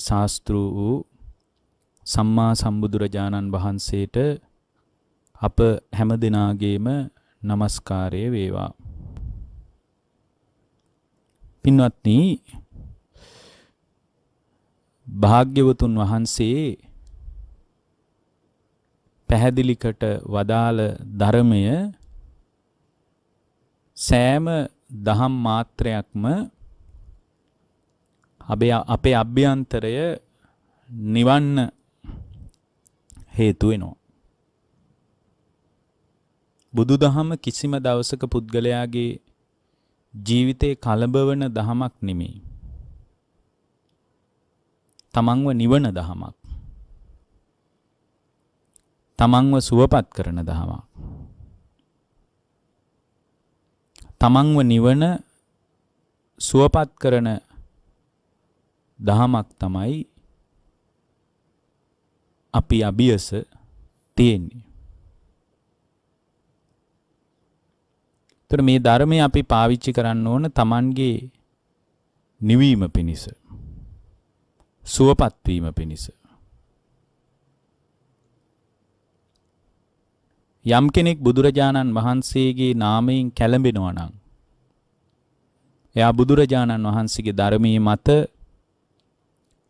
ශාස්ත්‍රු වූ සම්මා සම්බුදුරජාණන් වහන්සේට අප හැම දිනාගේම নমස්කාරය වේවා. පින්වත්නි, භාග්‍යවතුන් වහන්සේ පැහැදිලි කොට වදාළ ධර්මය සෑම දහම් මාත්‍රයක්ම අපේ අභ්‍යන්තරය නිවන්න හේතු වෙනවා. බුදුදහම කිසිම දවසක පුද්ගලයාගේ ජීවිතේ කලබවන දහමක් නෙමෙයි. තමන්ව නිවන දහමක්. තමන්ව සුවපත් කරන දහමක්. තමන්ව නිවන සුවපත් කරන දහමක් තමයි අපි අභියස තියෙන්නේ. මේ ධර්මය අපි පාවිච්චි කරන්න ඕන තමන්ගේ නිවීම පිණිස, සුවපත් වීම පිණිස. යම් කෙනෙක් බුදුරජාණන් වහන්සේගේ නාමයෙන් කැළඹෙනවා නම් එයා බුදුරජාණන් වහන්සේගේ ධර්මයේ මත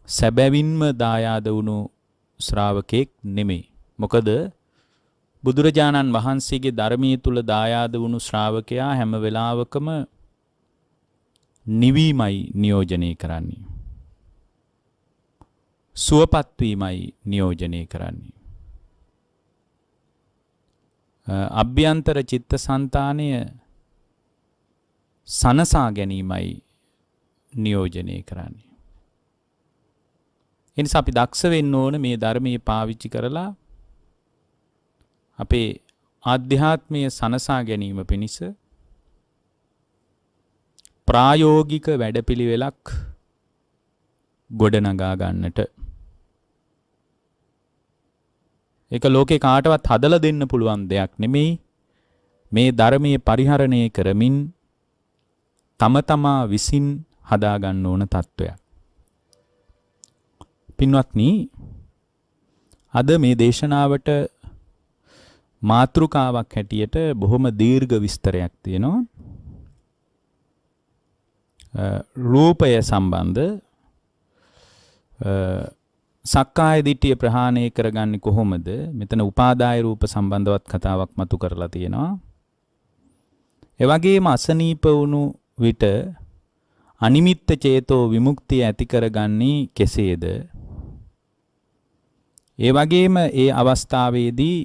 සැබවින්ම දායාද වුණු ශ්‍රාවකෙක් නෙමෙයි. මොකද බුදුරජාණන් වහන්සේගේ ධර්මයේ තුල දායාද වුණු ශ්‍රාවකයා හැම වෙලාවකම නිවීමයි නියෝජනය කරන්නේ. සුවපත් වීමයි නියෝජනය කරන්නේ. අභ්‍යන්තර චිත්තසංතානය සනසා ගැනීමයි නියෝජනය කරන්නේ. එනිසා අපි දක්ෂ වෙන්න ඕන මේ ධර්මයේ පාවිච්චි කරලා අපේ ආධ්‍යාත්මීය සනසා ගැනීම පිණිස ප්‍රායෝගික වැඩපිළිවෙලක් ගොඩනගා ගන්නට. ඒක ලෝකේ කාටවත් හදලා දෙන්න පුළුවන් දෙයක් නෙමෙයි. මේ ධර්මයේ පරිහරණය කරමින් තම තමා විසින් හදා ගන්න ඕන තත්වයක්. පින්වත්නි, අද මේ දේශනාවට මාතෘකාවක් හැටියට බොහොම දීර්ඝ විස්තරයක් තියෙනවා. රූපය සම්බන්ධ සක්කාය දිට්ඨිය ප්‍රහාණය කරගන්නේ කොහොමද? මෙතන උපාදාය රූප සම්බන්ධවත් කතාවක් මතු කරලා තියෙනවා. ඒ වගේම අසනීප වුණු විට අනිමිත්ත චේතෝ විමුක්තිය ඇති කරගන්නේ කෙසේද? ඒ වගේම ඒ අවස්ථාවේදී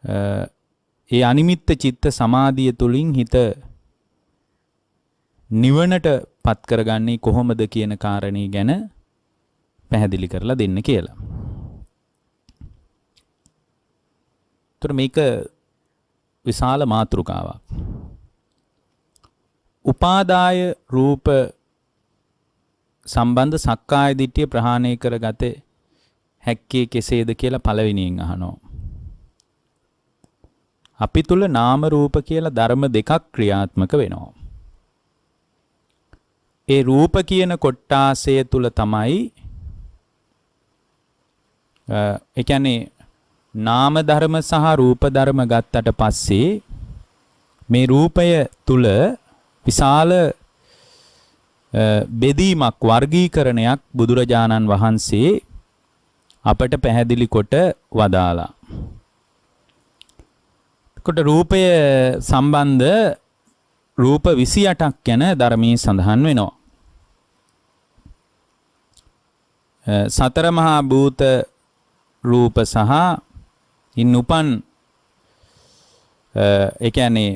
ඒ අනිමිත්ත චිත්ත සමාධිය තුලින් හිත නිවනට පත් කරගන්නේ කොහොමද කියන කාරණේ ගැන පැහැදිලි කරලා දෙන්න කියලා. ඒතර මේක විශාල මාතෘකාවක්. උපාදාය රූප සම්බන්ධ සක්කාය දිට්ඨිය ප්‍රහාණය කරගත හැක්කේ කෙසේද කියලා පළවෙනියෙන් අහනවා. අපි තුල නාම රූප කියලා ධර්ම දෙකක් ක්‍රියාත්මක වෙනවා. ඒ රූප කියන කොටාසය තුල තමයි ඒ කියන්නේ නාම ධර්ම සහ රූප ධර්ම ගත්තට පස්සේ මේ රූපය තුල විශාල බෙදීමක්, වර්ගීකරණයක් බුදුරජාණන් වහන්සේ අපට පැහැදිලි කොට වදාලා. කොට රූපය සම්බන්ධ රූප 28ක් ගැන ධර්මයේ සඳහන් වෙනවා. සතර මහා භූත රූප සහ ඉන් උපන් ඒ කියන්නේ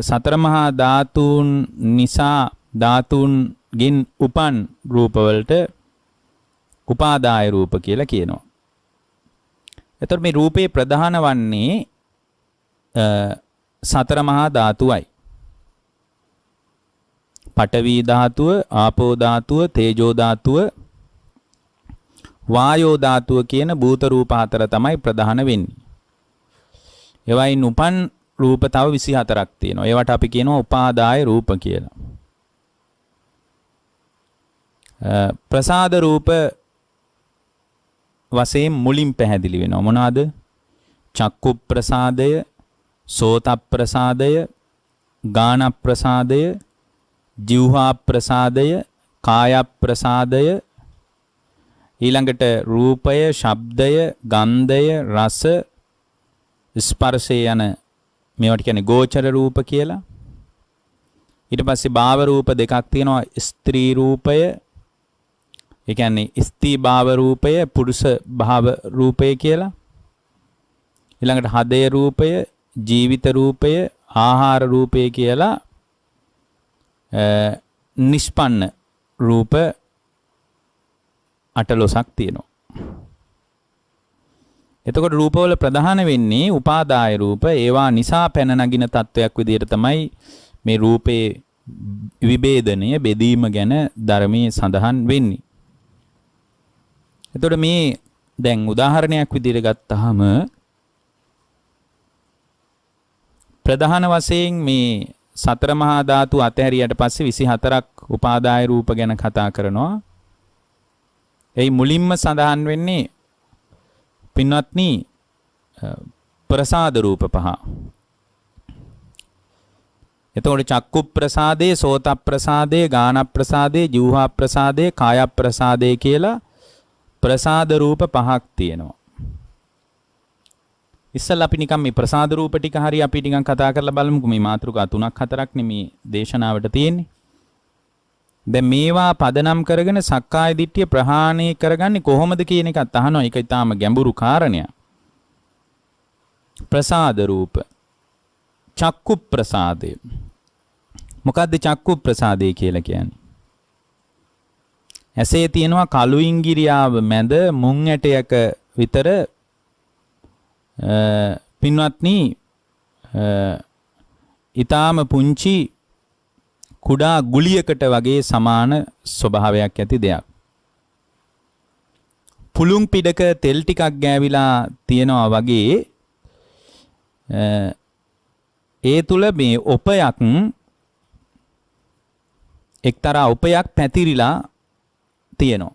සතර මහා ධාතුන් නිසා ධාතුන්ගෙන් උපන් රූපවලට උපාදාය රූප කියලා කියනවා. එතකොට මේ රූපේ ප්‍රධාන වන්නේ සතර මහා ධාතුවයි. පඨවි ධාතුව, ආපෝ ධාතුව, තේජෝ ධාතුව, වායෝ ධාතුව කියන භූත රූප හතර තමයි ප්‍රධාන වෙන්නේ. ඒවයින් උපන් රූප තව 24ක් තියෙනවා. ඒවට අපි කියනවා උපාදාය රූප කියලා. ප්‍රසාද රූප වශයෙන් මුලින් පැහැදිලි වෙනවා. මොනවාද? චක්කු ප්‍රසාදය, සෝත ප්‍රසාදය, ගාන ප්‍රසාදය, જીවහා ප්‍රසාදය, කාය ප්‍රසාදය, ඊළඟට රූපය, ශබ්දය, ගන්ධය, රස, ස්පර්ශය යන මේවට කියන්නේ ගෝචර රූප කියලා. ඊට පස්සේ භාව රූප දෙකක් තියෙනවා. ස්ත්‍රී රූපය, ඒ කියන්නේ ස්ත්‍රී භාව රූපය, පුරුෂ භාව රූපය කියලා. ඊළඟට හදේ රූපය, ජීවිත රූපය, ආහාර රූපය කියලා නිෂ්පන්න රූප 18ක් තියෙනවා. එතකොට රූපවල ප්‍රධාන වෙන්නේ උපාදාය රූප. ඒවා නිසා පැන නගින තත්වයක් විදිහට තමයි මේ රූපේ විභේදනය, බෙදීම ගැන ධර්මයේ සඳහන් වෙන්නේ. එතකොට මේ දැන් උදාහරණයක් විදිහට ගත්තාම ප්‍රධාන වශයෙන් මේ සතර මහා ධාතු අතහැරියට පස්සේ 24ක් උපාදාය රූප ගැන කතා කරනවා. එයි මුලින්ම සඳහන් වෙන්නේ පින්වත්නි ප්‍රසාද රූප පහ. එතකොට චක්කු ප්‍රසාදේ, සෝත ප්‍රසාදේ, ගාන ප්‍රසාදේ, જીවහා ප්‍රසාදේ, කාය ප්‍රසාදේ කියලා ප්‍රසාද රූප පහක් තියෙනවා. ඉස්සෙල්ලා අපි නිකන් මේ ප්‍රසාද රූප ටික හරි අපි නිකන් කතා කරලා බලමුකෝ. මේ මාතෘකා 3ක් 4ක් නේ මේ දේශනාවට තියෙන්නේ. දැන් මේවා පදනම් කරගෙන සක්කාය දිට්ඨිය ප්‍රහාණය කරගන්නේ කොහොමද කියන එකත් අහනවා. ඒක ඊටාම ගැඹුරු කාරණයක්. ප්‍රසාද රූප, චක්කු ප්‍රසාදය. මොකද්ද චක්කු ප්‍රසාදය කියලා කියන්නේ? ඇසේ තියෙනවා කළු ඉංගිරියාව මැද මුං ඇටයක විතර පින්වත්නි ඊටාම පුංචි කුඩා ගුලියකට වගේ සමාන ස්වභාවයක් ඇති දෙයක්. පුළුන් පිටක තෙල් ටිකක් ගෑවිලා තියෙනවා වගේ ඒ තුල මේ උපයක් එක්තරා උපයක් පැතිරිලා තියෙනවා.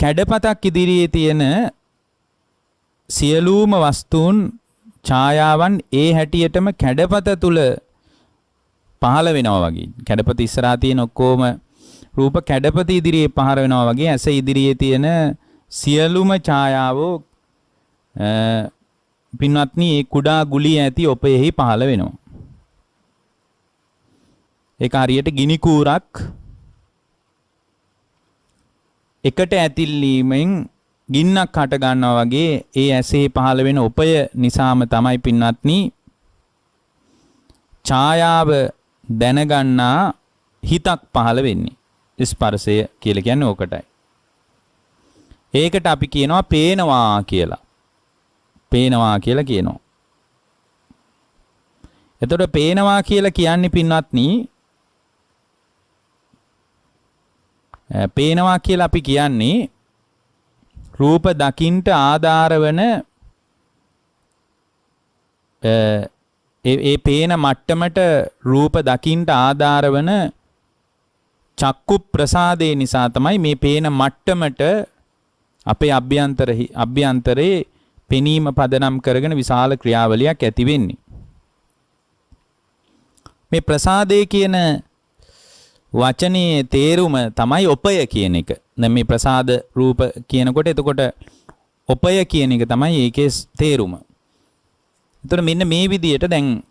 කැඩපතක් ඉදිරියේ තියෙන සියලුම වස්තුන් ඡායාවන් ඒ හැටියටම කැඩපත තුල පහළ වෙනවා වගේ. කැඩපත ඉස්සරහා තියෙන ඔක්කොම රූප කැඩපත ඉදිරියේ පහළ වෙනවා වගේ ඇස ඉදිරියේ තියෙන සියලුම ඡායාවෝ පින්වත්නි ඒ කුඩා ගුලිය ඇති ඔපෙහි පහළ වෙනවා. ඒක හරියට ගිනි කූරක් එකට ඇතිල්ලීමෙන් ගින්නක් හට ගන්නවා වගේ ඒ ඇසේ පහළ වෙන උපය නිසාම තමයි පින්වත්නි ඡායාව දැනගන්නා හිතක් පහළ වෙන්නේ. ස්පර්ශය කියලා කියන්නේ ඕකටයි. ඒකට අපි කියනවා පේනවා කියලා. පේනවා කියලා කියනවා. එතකොට පේනවා කියලා කියන්නේ පින්වත්නි පේනවා කියලා අපි කියන්නේ රූප දකින්ට ආධාර වන ඒ පේන මට්ටමට රූප දකින්ට ආධාර වන චක්කු ප්‍රසාදේ නිසා තමයි මේ පේන මට්ටමට අපේ අභ්‍යන්තරේ පෙනීම පදනම් කරගෙන විශාල ක්‍රියාවලියක් ඇති වෙන්නේ. මේ ප්‍රසාදේ කියන වචනේ තේරුම තමයි උපය කියන එක. දැන් මේ ප්‍රසාද රූප කියනකොට එතකොට උපය කියන එක තමයි ඒකේ තේරුම. එතකොට මෙන්න මේ විදිහට දැන්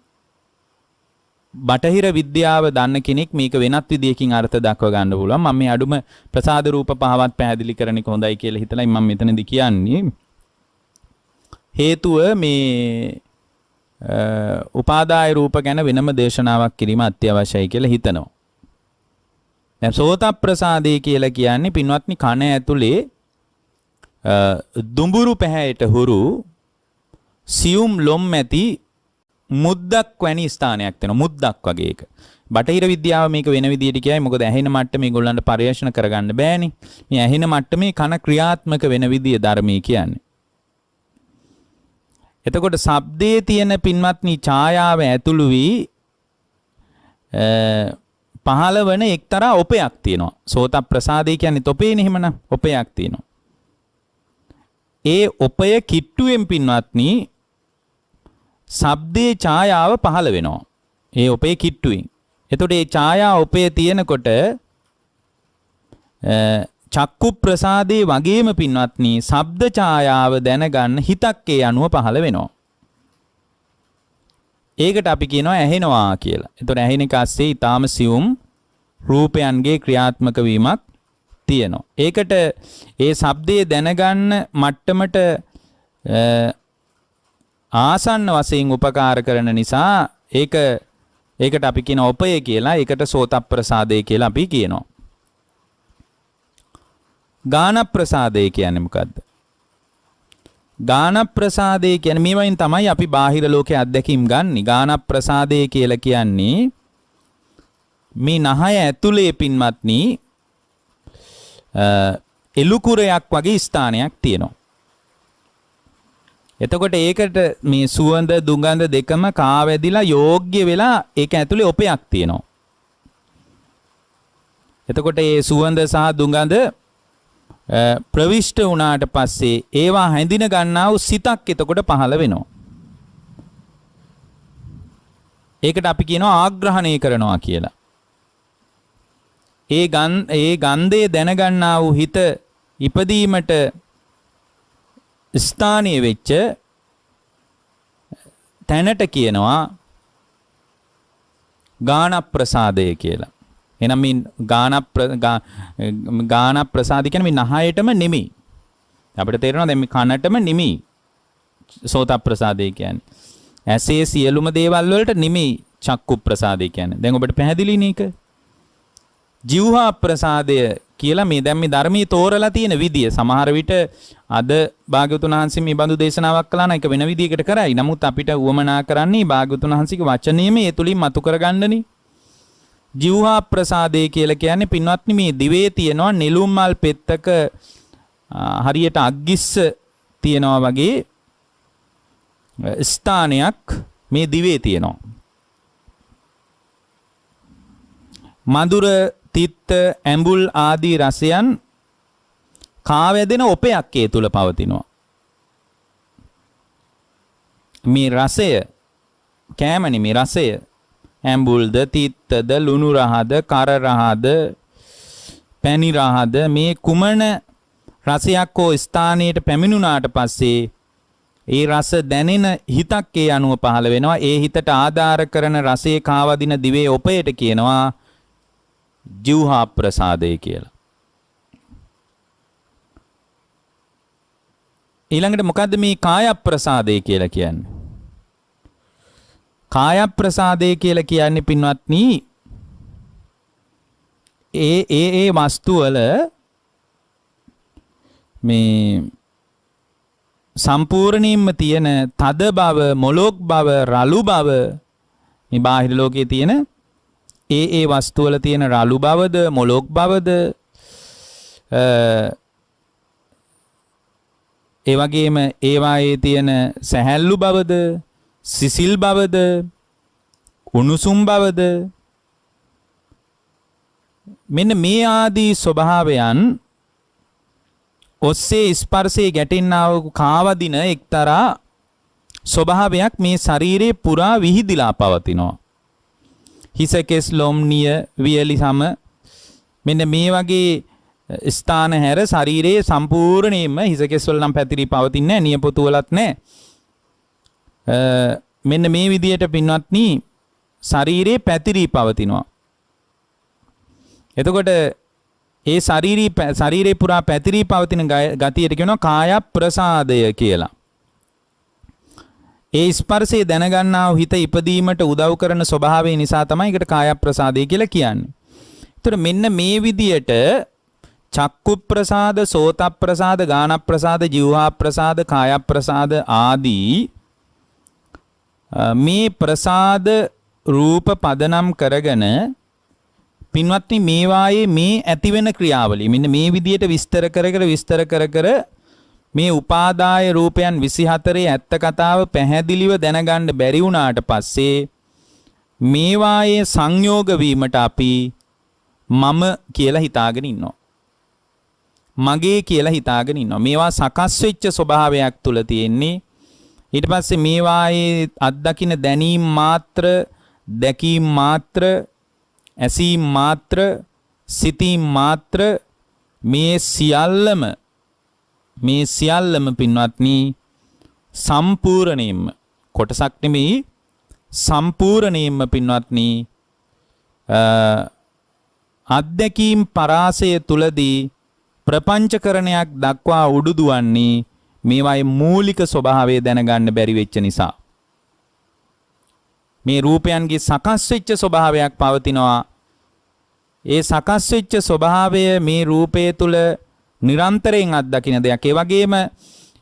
බටහිර විද්‍යාව දන්න කෙනෙක් මේක වෙනත් විදියකින් අර්ථ දක්ව ගන්න පුළුවන්. මම මේ අඩුම ප්‍රසාද රූප පහවත් පැහැදිලි කරන්න හොඳයි කියලා හිතලා මම මෙතනදී කියන්නේ. හේතුව මේ උපාදාය රූප ගැන වෙනම දේශනාවක් කිරීම අත්‍යවශ්‍යයි කියලා හිතනවා. දැන් සෝත ප්‍රසාදේ කියලා කියන්නේ පින්වත්නි කන ඇතුලේ දුඹුරු පැහැයට හුරු සියුම් ලොම් ඇති මුද්දක් වැනි ස්ථානයක් තියෙනවා. මුද්දක් වගේ එක. බටහිර විද්‍යාව මේක වෙන විදියට කියයි. මොකද ඇහෙන මට්ටමේ ඒගොල්ලන්ට පරිශන කරගන්න බෑනේ. මේ ඇහෙන මට්ටමේ කන ක්‍රියාත්මක වෙන විදිය ධර්මයේ කියන්නේ. එතකොට ශබ්දයේ තියෙන පින්වත්නි ඡායාව ඇතුළු වී පහළ වෙන එක්තරා ඔපයක් තියෙනවා. සෝත ප්‍රසාදේ කියන්නේ තොපේනේ එහෙමනම් ඔපයක් තියෙනවා. ඒ ඔපය කිට්ටුවෙන් පින්වත්නි ශබ්දේ ඡායාව පහළ වෙනවා. ඒ ඔපේ කිට්ටුවෙන්. එතකොට මේ ඡායා ඔපේ තියෙනකොට චක්කු ප්‍රසාදේ වගේම පින්වත්නි ශබ්ද ඡායාව දැනගන්න හිතක් ඒ අනුව පහළ වෙනවා. ඒකට අපි කියනවා ඇහෙනවා කියලා. එතකොට ඇහෙන එක ASCII ඊටාම සියුම් රූපයන්ගේ ක්‍රියාත්මක වීමක් තියෙනවා. ඒකට ඒ ශබ්දයේ දැනගන්න මට්ටමට ආසන්න වශයෙන් උපකාර කරන නිසා ඒකට අපි කියන ඔපය කියලා. ඒකට සෝත ප්‍රසාදය කියලා අපි කියනවා. ගාන ප්‍රසාදය කියන්නේ මොකද්ද? ගාන ප්‍රසාදය කියන්නේ මේවයින් තමයි අපි බාහිර ලෝකයේ අත්දැකීම් ගන්න. ගාන ප්‍රසාදය කියලා කියන්නේ මේ නහය ඇතුලේ පින්වත්නි එලුකුරයක් වගේ ස්ථානයක් තියෙනවා. එතකොට ඒකට මේ සුවඳ දුගඳ දෙකම කාවැදිලා යෝග්‍ය වෙලා ඒක ඇතුලේ ඔපයක් තියෙනවා. එතකොට මේ සුවඳ සහ දුගඳ ප්‍රවිෂ්ඨ වුණාට පස්සේ ඒවා හැඳින ගන්නා වූ සිතක් එතකොට පහළ වෙනවා. ඒකට අපි කියනවා ආග්‍රහණය කරනවා කියලා. ඒ ගන්ධය දැනගන්නා වූ හිත ඉපදීමට ස්ථානීය වෙච්ච තැනට කියනවා ගාන ප්‍රසාදය කියලා. එහෙනම් මේ ගාන ප්‍රසාදි කියන්නේ මේ නහයටම නෙමෙයි. අපිට තේරෙනවා දැන් මේ කනටම නෙමෙයි සෝත ප්‍රසාදය කියන්නේ. ඇසේ සියලුම දේවල් වලට නෙමෙයි චක්කු ප්‍රසාදය කියන්නේ. දැන් ඔබට පැහැදිලිනේ ඒක. ජීවහා ප්‍රසාදය කියලා මේ දැන් මේ ධර්මයේ තෝරලා තියෙන විදිය සමහර විට අද භාග්‍යවතුන් වහන්සේ මේ බඳු දේශනාවක් කළා නම් ඒක වෙන විදියකට කරයි. නමුත් අපිට උවමනා කරන්නේ භාග්‍යවතුන් වහන්සේගේ වචනයම ඒ තුලින් මතු කරගන්නනේ. ජීවහා ප්‍රසාදය කියලා කියන්නේ පින්වත්නි මේ දිවේ තියෙනවා නෙළුම් මල් පෙත්තක හරියට අග්ගිස්ස තියෙනවා වගේ ස්ථානයක් මේ දිවේ තියෙනවා. මధుර තිත්ත ඇඹුල් ආදී රසයන් කාවැදෙන ඔපයක් ඒ තුල පවතිනවා. මේ රසය කෑමනේ මේ රසය ඇඹුල්ද තිත්තද ලුණු රහද කර රහද පැණි රහද මේ කුමන රසයක් හෝ ස්ථානයට පැමිණුණාට පස්සේ ඒ රස දැනෙන හිතක් ඒ අනුව පහළ වෙනවා. ඒ හිතට ආධාර කරන රසයේ කාවදින දිවේ ඔපයට කියනවා ජීවහා ප්‍රසාදය කියලා. ඊළඟට මොකද්ද මේ කාය ප්‍රසාදය කියලා කියන්නේ? කාය ප්‍රසාදය කියලා කියන්නේ පින්වත්නි ඒ වස්තු වල මේ සම්පූර්ණයෙන්ම තියෙන තද බව, මොලොක් බව, රළු බව මේ බාහිර ලෝකයේ තියෙන ඒ වස්තු වල තියෙන රළු බවද, මොලොක් බවද ඒ වගේම ඒවායේ තියෙන සැහැල්ලු බවද, සිසිල් බවද, උණුසුම් බවද මෙන්න මේ ආදී ස්වභාවයන් ඔස්සේ ස්පර්ශයේ ගැටෙන්නා වූ කාවදින එක්තරා ස්වභාවයක් මේ ශරීරේ පුරා විහිදිලා පවතිනවා. හිසකෙස් ලොම්නිය වියලි සම මෙන්න මේ වගේ ස්ථාන හැර ශරීරයේ සම්පූර්ණයෙන්ම හිසකෙස් වල නම් පැතිරී පවතින්නේ නැහැ, නියපොතු වලත් නැහැ. මෙන්න මේ විදියට පින්වත්නි ශරීරයේ පැතිරී පවතිනවා. එතකොට ඒ ශරීරේ පුරා පැතිරී පවතින ගතියට කියනවා කාය ප්‍රසාදය කියලා. ඒ ස්පර්ශය දැනගන්නා වූ හිත ඉපදීමට උදව් කරන ස්වභාවය නිසා තමයි ඒකට කාය ප්‍රසාදය කියලා කියන්නේ. ඒතර මෙන්න මේ විදියට චක්කු ප්‍රසාද, සෝත ප්‍රසාද, ගාන ප්‍රසාද, જીවහා ප්‍රසාද, කාය ප්‍රසාද ආදී මේ ප්‍රසාද රූප පදනම් කරගෙන පින්වත්නි මේවායේ මේ ඇතිවෙන ක්‍රියාවලිය මෙන්න මේ විදියට විස්තර කර මේ උපාදාය රූපයන් 24 ඇත්ත කතාව පැහැදිලිව දැනගන්න බැරි වුණාට පස්සේ මේවායේ සංයෝග වීමට අපි මම කියලා හිතාගෙන ඉන්නවා. මගේ කියලා හිතාගෙන ඉන්නවා. මේවා සකස් වෙච්ච ස්වභාවයක් තුල තියෙන්නේ. ඊට පස්සේ මේවායේ අත්දකින්න දැනීම් මාත්‍ර, දැකීම් මාත්‍ර, ඇසීම් මාත්‍ර, සිතීම් මාත්‍ර මේ සියල්ලම පින්වත්නි සම්පූර්ණයෙන්ම කොටසක් නෙමෙයි සම්පූර්ණයෙන්ම පින්වත්නි අත්දැකීම් පරාසය තුලදී ප්‍රපංචකරණයක් දක්වා උඩුදුවන්නේ මේවායේ මූලික ස්වභාවය දැනගන්න බැරි වෙච්ච නිසා. මේ රූපයන්ගේ සකස් වෙච්ච ස්වභාවයක් පවතිනවා. ඒ සකස් වෙච්ච ස්වභාවය මේ රූපය තුල නිරන්තරයෙන් අත්දකින්න දෙයක්. ඒ වගේම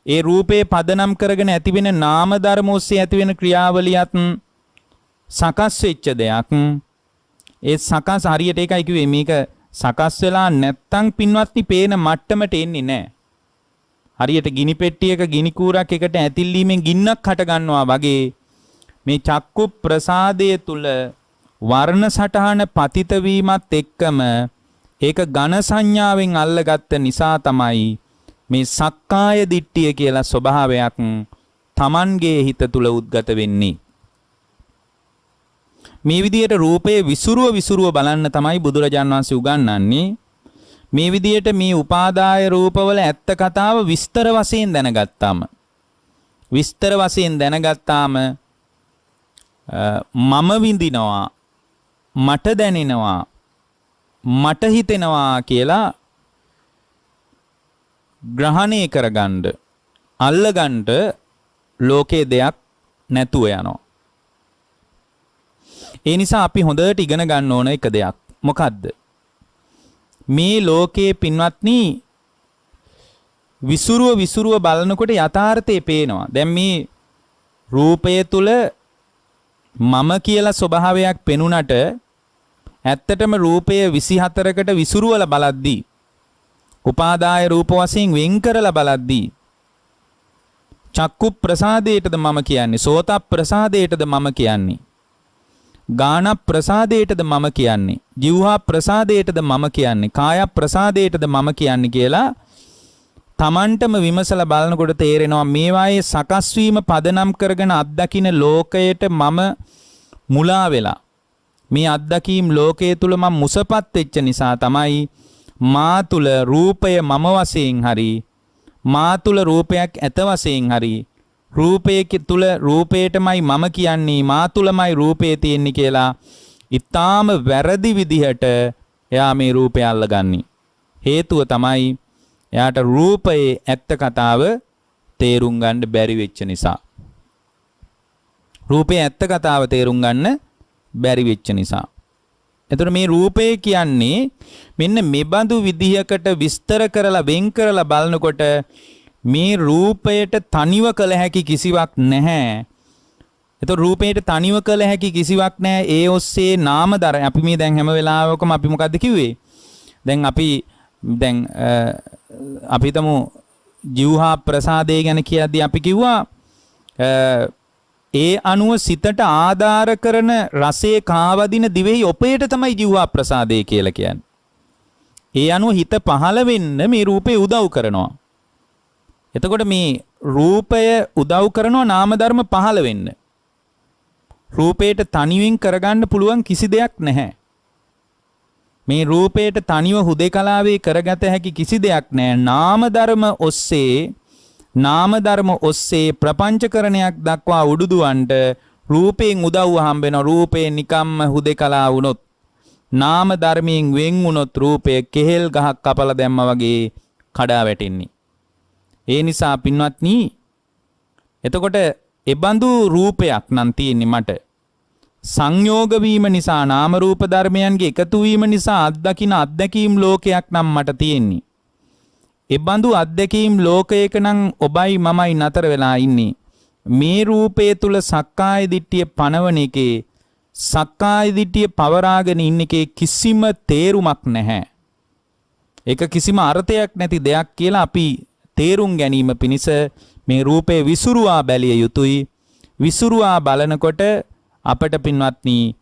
ඒ රූපේ පදනම් කරගෙන ඇතිවෙන නාම ධර්ම ඔස්සේ ඇතිවෙන ක්‍රියාවලියත් සකස් වෙච්ච දෙයක්. ඒ සකස් හරියට ඒකයි කිව්වේ මේක සකස් වෙලා නැත්තම් පින්වත්නි පේන මට්ටමට එන්නේ නැහැ. හරියට ගිනි පෙට්ටියක ගිනි කූරක් එකට ඇතිල්ලීමෙන් ගින්නක් හට ගන්නවා වගේ මේ චක්කු ප්‍රසාදයේ තුල වර්ණ සටහන පතිත වීමත් එක්කම ඒක ඝන සංඥාවෙන් අල්ලගත්ත නිසා තමයි මේ සක්කාය දිට්ඨිය කියලා ස්වභාවයක් Tamanගේ හිත තුල උද්ගත වෙන්නේ. මේ විදියට රූපයේ විසුරුව බලන්න තමයි බුදුරජාන් වහන්සේ උගන්වන්නේ. මේ විදියට මේ උපාදාය රූපවල ඇත්ත කතාව විස්තර වශයෙන් දැනගත්තාම මම විඳිනවා, මට දැනෙනවා, මට හිතෙනවා කියලා ග්‍රහණය කරගන්න, අල්ලගන්න ලෝකේ දෙයක් නැතුව යනවා. ඒ නිසා අපි හොඳට ඉගෙන ගන්න ඕන එක දෙයක්. මොකද්ද? මේ ලෝකයේ පින්වත්නි විසුරුව බලනකොට යථාර්ථය පේනවා. දැන් මේ රූපය තුල මම කියලා ස්වභාවයක් පෙනුනට ඇත්තටම රූපය 24කට විසුරුවල බලද්දී උපාදාය රූප වශයෙන් වෙන් කරලා බලද්දී චක්කු ප්‍රසාදයටද මම කියන්නේ, සෝත ප්‍රසාදයටද මම කියන්නේ, ගාන ප්‍රසාදයටද මම කියන්නේ, ජීවහා ප්‍රසාදයටද මම කියන්නේ, කාය ප්‍රසාදයටද මම කියන්නේ කියලා තමන්ටම විමසලා බලනකොට තේරෙනවා මේවායේ සකස් වීම පදනම් කරගෙන අත්දකින්න ලෝකයට මම මුලා වෙලා මේ අත්දකීම් ලෝකයේ තුල මම මුසපත් වෙච්ච නිසා තමයි මා තුල රූපය මම වශයෙන් හරි මා තුල රූපයක් ඇත වශයෙන් හරි රූපයේ තුල රූපේටමයි මම කියන්නේ මා තුලමයි රූපේ තියෙන්නේ කියලා ඊටාම වැරදි විදිහට එයා මේ රූපය අල්ලගන්නේ. හේතුව තමයි එයාට රූපයේ ඇත්ත කතාව තේරුම් ගන්න බැරි වෙච්ච නිසා. රූපයේ ඇත්ත කතාව තේරුම් ගන්න බැරි වෙච්ච නිසා. එතකොට මේ රූපය කියන්නේ මෙන්න මෙබඳු විදිහකට විස්තර කරලා වෙන් කරලා බලනකොට මේ රූපයට තනිව කළ හැකි කිසිවක් නැහැ. එතකොට රූපයට තනිව කළ හැකි කිසිවක් නැහැ. ඒ ඔස්සේ නාම දර අපි මේ දැන් හැම වෙලාවකම අපි මොකද්ද කිව්වේ? දැන් අපි හිතමු ජීවහා ප්‍රසාදය ගැන කියද්දී අපි කිව්වා ඒ අනුව සිතට ආධාර කරන රසයේ කාවදින දිවෙහි ඔපේට තමයි ජීවහා ප්‍රසාදය කියලා කියන්නේ. ඒ අනුව හිත පහළ වෙන්න මේ රූපේ උදව් කරනවා. එතකොට මේ රූපය උදව් කරනවා නාම ධර්ම පහළ වෙන්න. රූපයට තනියෙන් කරගන්න පුළුවන් කිසි දෙයක් නැහැ. මේ රූපයට තනිව හුදේකලාවේ කරගත හැකි කිසි දෙයක් නැහැ. නාම ධර්ම ඔස්සේ ප්‍රපංචකරණයක් දක්වා උඩුදුවන්ට රූපයෙන් උදව්ව හම්බ වෙන රූපේ නිකම්ම හුදේකලා වුණොත් නාම ධර්මයෙන් වෙන් වුණොත් රූපය කෙහෙල් ගහක් කපලා දැම්මා වගේ කඩා වැටෙන්නේ. ඒ නිසා පින්වත්නි එතකොට එබඳු රූපයක් නම් තියෙන්නේ මට සංයෝග වීම නිසා නාම රූප ධර්මයන්ගේ එකතු වීම නිසා අත්දකින්න අත්දැකීම් ලෝකයක් නම් මට තියෙන්නේ. එබඳු අත්දැකීම් ලෝකයක නම් ඔබයි මමයි නතර වෙලා ඉන්නේ. මේ රූපය තුල සක්කාය දිට්ඨිය පනවන එකේ සක්කාය දිට්ඨිය පවරාගෙන ඉන්න එකේ කිසිම තේරුමක් නැහැ. ඒක කිසිම අර්ථයක් නැති දෙයක් කියලා අපි තේරුම් ගැනීම පිණිස මේ රූපේ විසුරුවා බැලිය යුතුයි. විසුරුවා බලනකොට අපට පින්වත්නි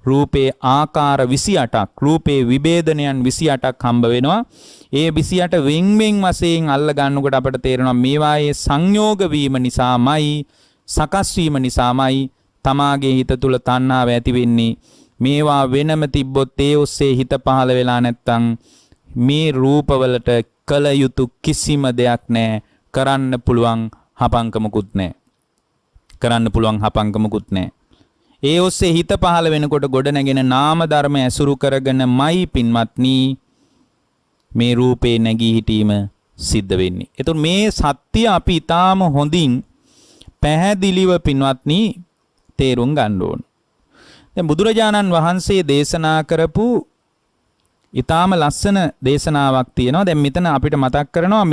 රූපේ ආකාර 28ක් රූපේ විභේදනයන් 28ක් හම්බ වෙනවා. ඒ 28 වෙන් වශයෙන් අල්ල ගන්නකොට අපට තේරෙනවා මේවායේ සංයෝග වීම නිසාමයි සකස් වීම නිසාමයි තමාගේ හිත තුල තණ්හාව ඇති වෙන්නේ. මේවා වෙනම තිබ්බොත් ඒ ඔස්සේ හිත පහළ වෙලා නැත්තම් මේ රූපවලට කල යුතු කිසිම දෙයක් නැහැ. කරන්න පුළුවන් හපංකමකුත් නැහැ. කරන්න පුළුවන් හපංකමකුත් නැහැ. ඒ ඔස්සේ හිත පහළ වෙනකොට ගොඩ නැගෙන නාම ධර්ම ඇසුරු කරගෙනමයි පින්වත්නි මේ රූපේ නැගී හිටීම සිද්ධ වෙන්නේ. එතකොට මේ සත්‍ය අපි ඊටාම හොඳින් පැහැදිලිව පින්වත්නි තේරුම් ගන්න ඕන. දැන් බුදුරජාණන් වහන්සේ දේශනා කරපු ඊටාම ලස්සන දේශනාවක් තියෙනවා. දැන් මෙතන අපිට මතක් කරනවා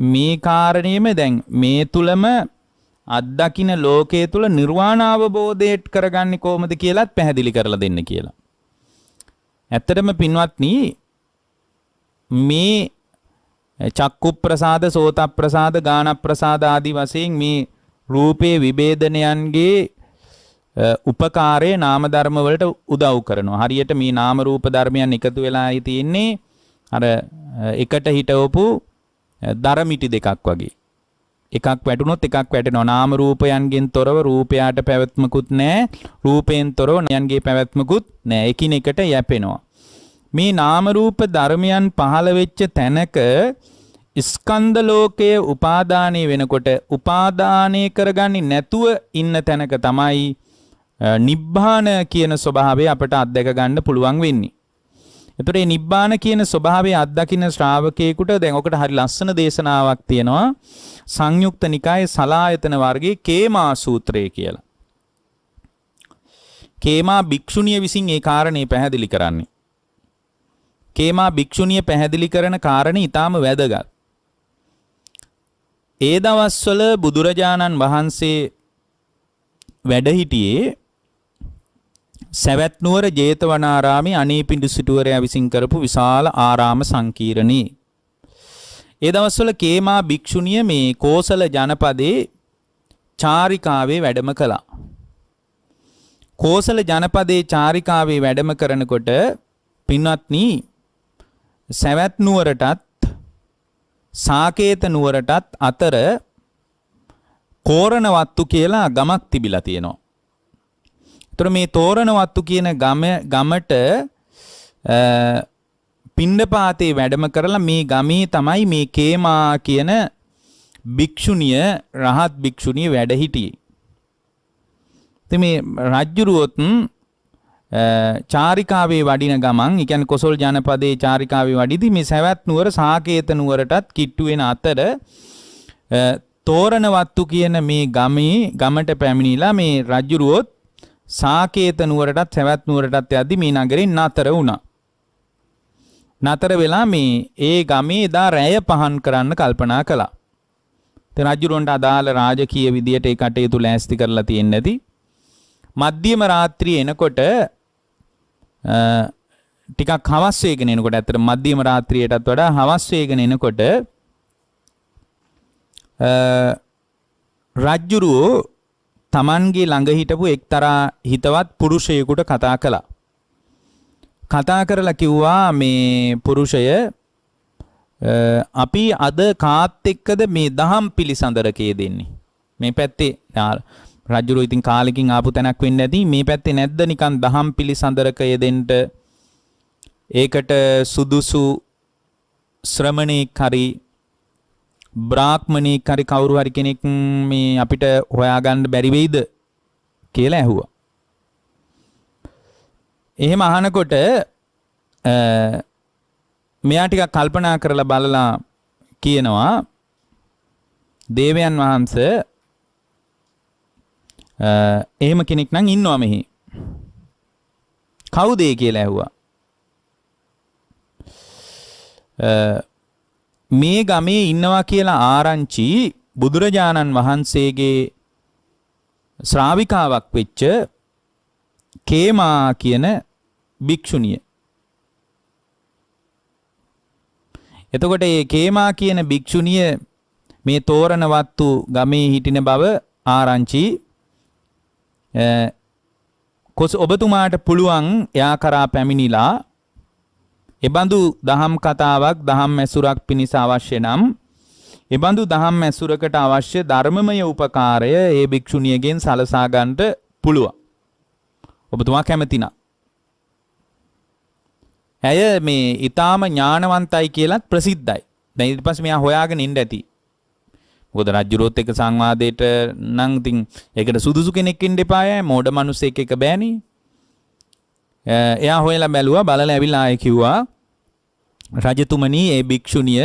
මේ කාරණේම දැන් මේ තුලම අත්දකින්න ලෝකයේ තුල නිර්වාණ අවබෝධයට කරගන්නේ කොහොමද කියලාත් පැහැදිලි කරලා දෙන්න කියලා. ඇත්තටම පින්වත්නි මේ චක්කු ප්‍රසාද, සෝත ප්‍රසාද, ගාන ප්‍රසාද ආදී වශයෙන් මේ රූපේ විභේදනයන්ගේ උපකාරයේ නාම ධර්ම වලට උදව් කරනවා. හරියට මේ නාම රූප ධර්මයන් එකතු වෙලායි තියෙන්නේ අර එකට හිටවපු දරමිටි දෙකක් වගේ. එකක් වැටුනොත් එකක් වැටෙනවා. නාම රූපයන්ගෙන් තොරව රූපයට පැවැත්මකුත් නැහැ. රූපයෙන් තොරව නයන්ගේ පැවැත්මකුත් නැහැ. එකිනෙකට යැපෙනවා. මේ නාම රූප ධර්මයන් පහළ වෙච්ච තැනක ස්කන්ධ ලෝකයේ උපාදානය වෙනකොට උපාදානය කරගන්නේ නැතුව ඉන්න තැනක තමයි නිබ්බාන කියන ස්වභාවය අපට අත්දැක ගන්න පුළුවන් වෙන්නේ. එතකොට මේ නිබ්බාන කියන ස්වභාවය අත්දකින්න ශ්‍රාවකයෙකුට දැන් ඔකට හරි ලස්සන දේශනාවක් තියෙනවා. සංයුක්ත නිකායේ සලායතන වර්ගයේ කේමා සූත්‍රය කියලා. කේමා භික්ෂුණිය විසින් ඒ කාරණේ පැහැදිලි කරන්නේ. කේමා භික්ෂුණිය පැහැදිලි කරන කාරණේ ඊටාම වැදගත්. ඒ දවස්වල බුදුරජාණන් වහන්සේ වැඩ සිටියේ සවැත් නුවර ජේතවනාරාමේ අනේපිඬු සිටුවරයා විසින් කරපු විශාල ආරාම සංකීර්ණේ. ඒ දවස්වල කේමා භික්ෂුණිය මේ කෝසල ජනපදයේ චාරිකාවේ වැඩම කළා. කෝසල ජනපදයේ චාරිකාවේ වැඩම කරනකොට පින්වත්නි සවැත් නුවරටත් සාකේත නුවරටත් අතර කෝරණවත්තු කියලා ගමක් තිබිලා තියෙනවා. ඒතර මේ තෝරණවත්තු කියන ගමට පිණ්ඩපාතේ වැඩම කරලා මේ ගමේ තමයි මේ කේමා කියන භික්ෂුණිය රහත් භික්ෂුණිය වැඩ හිටියේ. ඉතින් මේ රජ්ජුරුවොත් චාරිකාවේ වඩින ගමන්, ඒ කියන්නේ කොසල් ජනපදයේ චාරිකාවේ වඩිදී මේ සවැත් නුවර සාකේත නුවරටත් කිට්ටු වෙන අතර තෝරණවත්තු කියන මේ ගමට පැමිණිලා මේ රජ්ජුරුවොත් සාකේත නුවරටත් සවැත් නුවරටත් යද්දී මේ නගරෙන් නතර වුණා. නතර වෙලා මේ ඒ ගමේ දා රැය පහන් කරන්න කල්පනා කළා. ඉතින් රජුරන්ට අදාළ රාජකීය විදියට ඒ කටයුතු ලෑස්ති කරලා තියෙන්නේ නැති. මධ්‍යම රාත්‍රියේ එනකොට ටිකක් හවස් වේගෙන එනකොට, ඇත්තට මධ්‍යම රාත්‍රියටත් වඩා හවස් වේගෙන එනකොට රජ්ජුරුවෝ තමන්ගේ ළඟ හිටපු එක්තරා හිතවත් පුරුෂයෙකුට කතා කළා. කතා කරලා කිව්වා මේ පුරුෂය අපි අද කාත් එක්කද මේ දහම් පිළිසඳරකයේ දෙන්නේ. මේ පැත්තේ රජුරෝ ඉතින් කාලෙකින් ආපු තැනක් වෙන්නේ නැති. මේ පැත්තේ නැද්ද නිකන් දහම් පිළිසඳරකයේ දෙන්න ඒකට සුදුසු ශ්‍රමණේක් හරි බ්‍රාහ්මණෙක් හරි කවුරු හරි කෙනෙක් මේ අපිට හොයාගන්න බැරි වෙයිද කියලා ඇහුවා. එහෙම අහනකොට මෙයා ටිකක් කල්පනා කරලා බලලා කියනවා, දේවයන් වහන්සේ එහෙම කෙනෙක් නම් ඉන්නවා මෙහි. කවුද ඒ කියලා ඇහුවා. මේ ගමේ ඉන්නවා කියලා ආරංචි බුදුරජාණන් වහන්සේගේ ශ්‍රාවිකාවක් වෙච්ච කේමා කියන භික්ෂුණිය. එතකොට මේ කේමා කියන භික්ෂුණිය මේ තෝරණවත්තු ගමේ හිටින බව ආරංචි කොස් ඔබතුමාට පුළුවන් එයා කරා පැමිණිලා එබඳු දහම් කතාවක් දහම් ඇසුරක් පිණිස අවශ්‍ය නම් එබඳු දහම් ඇසුරකට අවශ්‍ය ධර්මමය උපකාරය ඒ භික්ෂුණියගෙන් සලසා ගන්නට පුළුවන්. ඔබතුමා කැමති නම්. ඇය මේ ඊටාම ඥානවන්තයි කියලත් ප්‍රසිද්ධයි. දැන් ඊට පස්සේ මෙයා හොයාගෙන ඉන්න ඇති. මොකද රජුරොත් එක්ක සංවාදයට නම් ඉතින් ඒකට සුදුසු කෙනෙක් ඉන්න එපාය. මෝඩ මිනිස්සෙක් එක බෑනේ. එයා හොයලා බැලුවා බලලා ඇවිල්ලා ආයේ කිව්වා රජතුමනි ඒ භික්ෂුණිය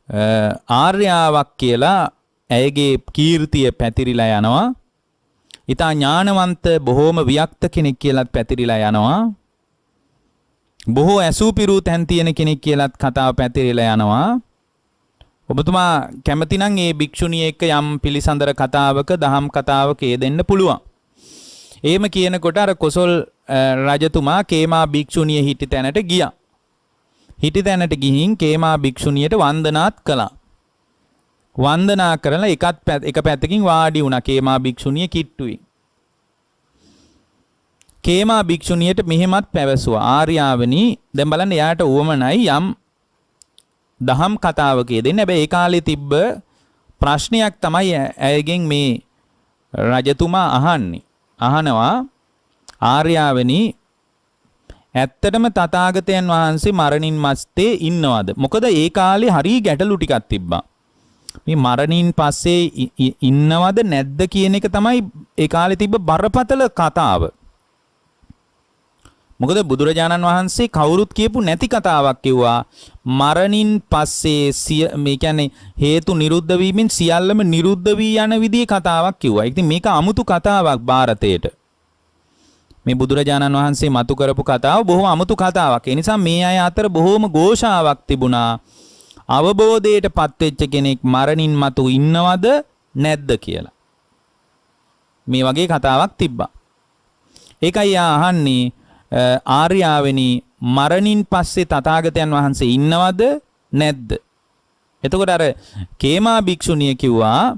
ආර්යාවක් කියලා ඇයගේ කීර්තිය පැතිරිලා යනවා. ඊටා ඥානවන්ත බොහෝම වික්ත කෙනෙක් කියලාත් පැතිරිලා යනවා. බොහෝ ඇසූපිරූ තැන් තියෙන කෙනෙක් කියලාත් කතාව පැතිරිලා යනවා. ඔබතුමා කැමති නම් මේ භික්ෂුණිය එක්ක යම් පිළිසඳර කතාවක දහම් කතාවක යෙදෙන්න පුළුවන්. එහෙම කියනකොට අර කොසල් රජතුමා කේමා භික්ෂුණිය හිටි තැනට ගියා. හිටි තැනට ගිහින් කේමා භික්ෂුණියට වන්දනාත් කළා. වන්දනා කරලා එක පැත්තකින් වාඩි වුණා කේමා භික්ෂුණිය කිට්ටුයි. කේමා භික්ෂුණියට මෙහෙමත් පැවසුවා ආර්යාවනි දැන් බලන්න එයාට උවමනයි යම් දහම් කතාවක යෙදෙන්න. හැබැයි ඒ කාලේ තිබ්බ ප්‍රශ්නයක් තමයි ඇයගෙන් මේ රජතුමා අහනවා ආර්යාවනි ඇත්තටම තථාගතයන් වහන්සේ මරණින් මත්තේ ඉන්නවද? මොකද ඒ කාලේ හරි ගැටලු ටිකක් තිබ්බා. මේ මරණින් පස්සේ ඉන්නවද නැද්ද කියන එක තමයි ඒ කාලේ තිබ්බ බරපතල කතාව. මොකද බුදුරජාණන් වහන්සේ කවුරුත් කියපු නැති කතාවක් කිව්වා. මරණින් පස්සේ මේ කියන්නේ හේතු නිරුද්ධ වීමෙන් සියල්ලම නිරුද්ධ වී යන විදිහේ කතාවක් කිව්වා. ඉතින් මේක අමුතු කතාවක් ಭಾರತයට. මේ බුදුරජාණන් වහන්සේ මතු කරපු කතාව බොහොම අමුතු කතාවක්. ඒ නිසා මේ අය අතර බොහොම ഘോഷාවක් තිබුණා. අවබෝධයට පත්වෙච්ච කෙනෙක් මරණින් මතු ඉන්නවද නැද්ද කියලා. මේ වගේ කතාවක් තිබ්බා. ඒකයි අහන්නේ ආර්යාවෙනි මරණින් පස්සේ තථාගතයන් වහන්සේ ඉන්නවද නැද්ද? එතකොට අර කේමා භික්ෂුණිය කිව්වා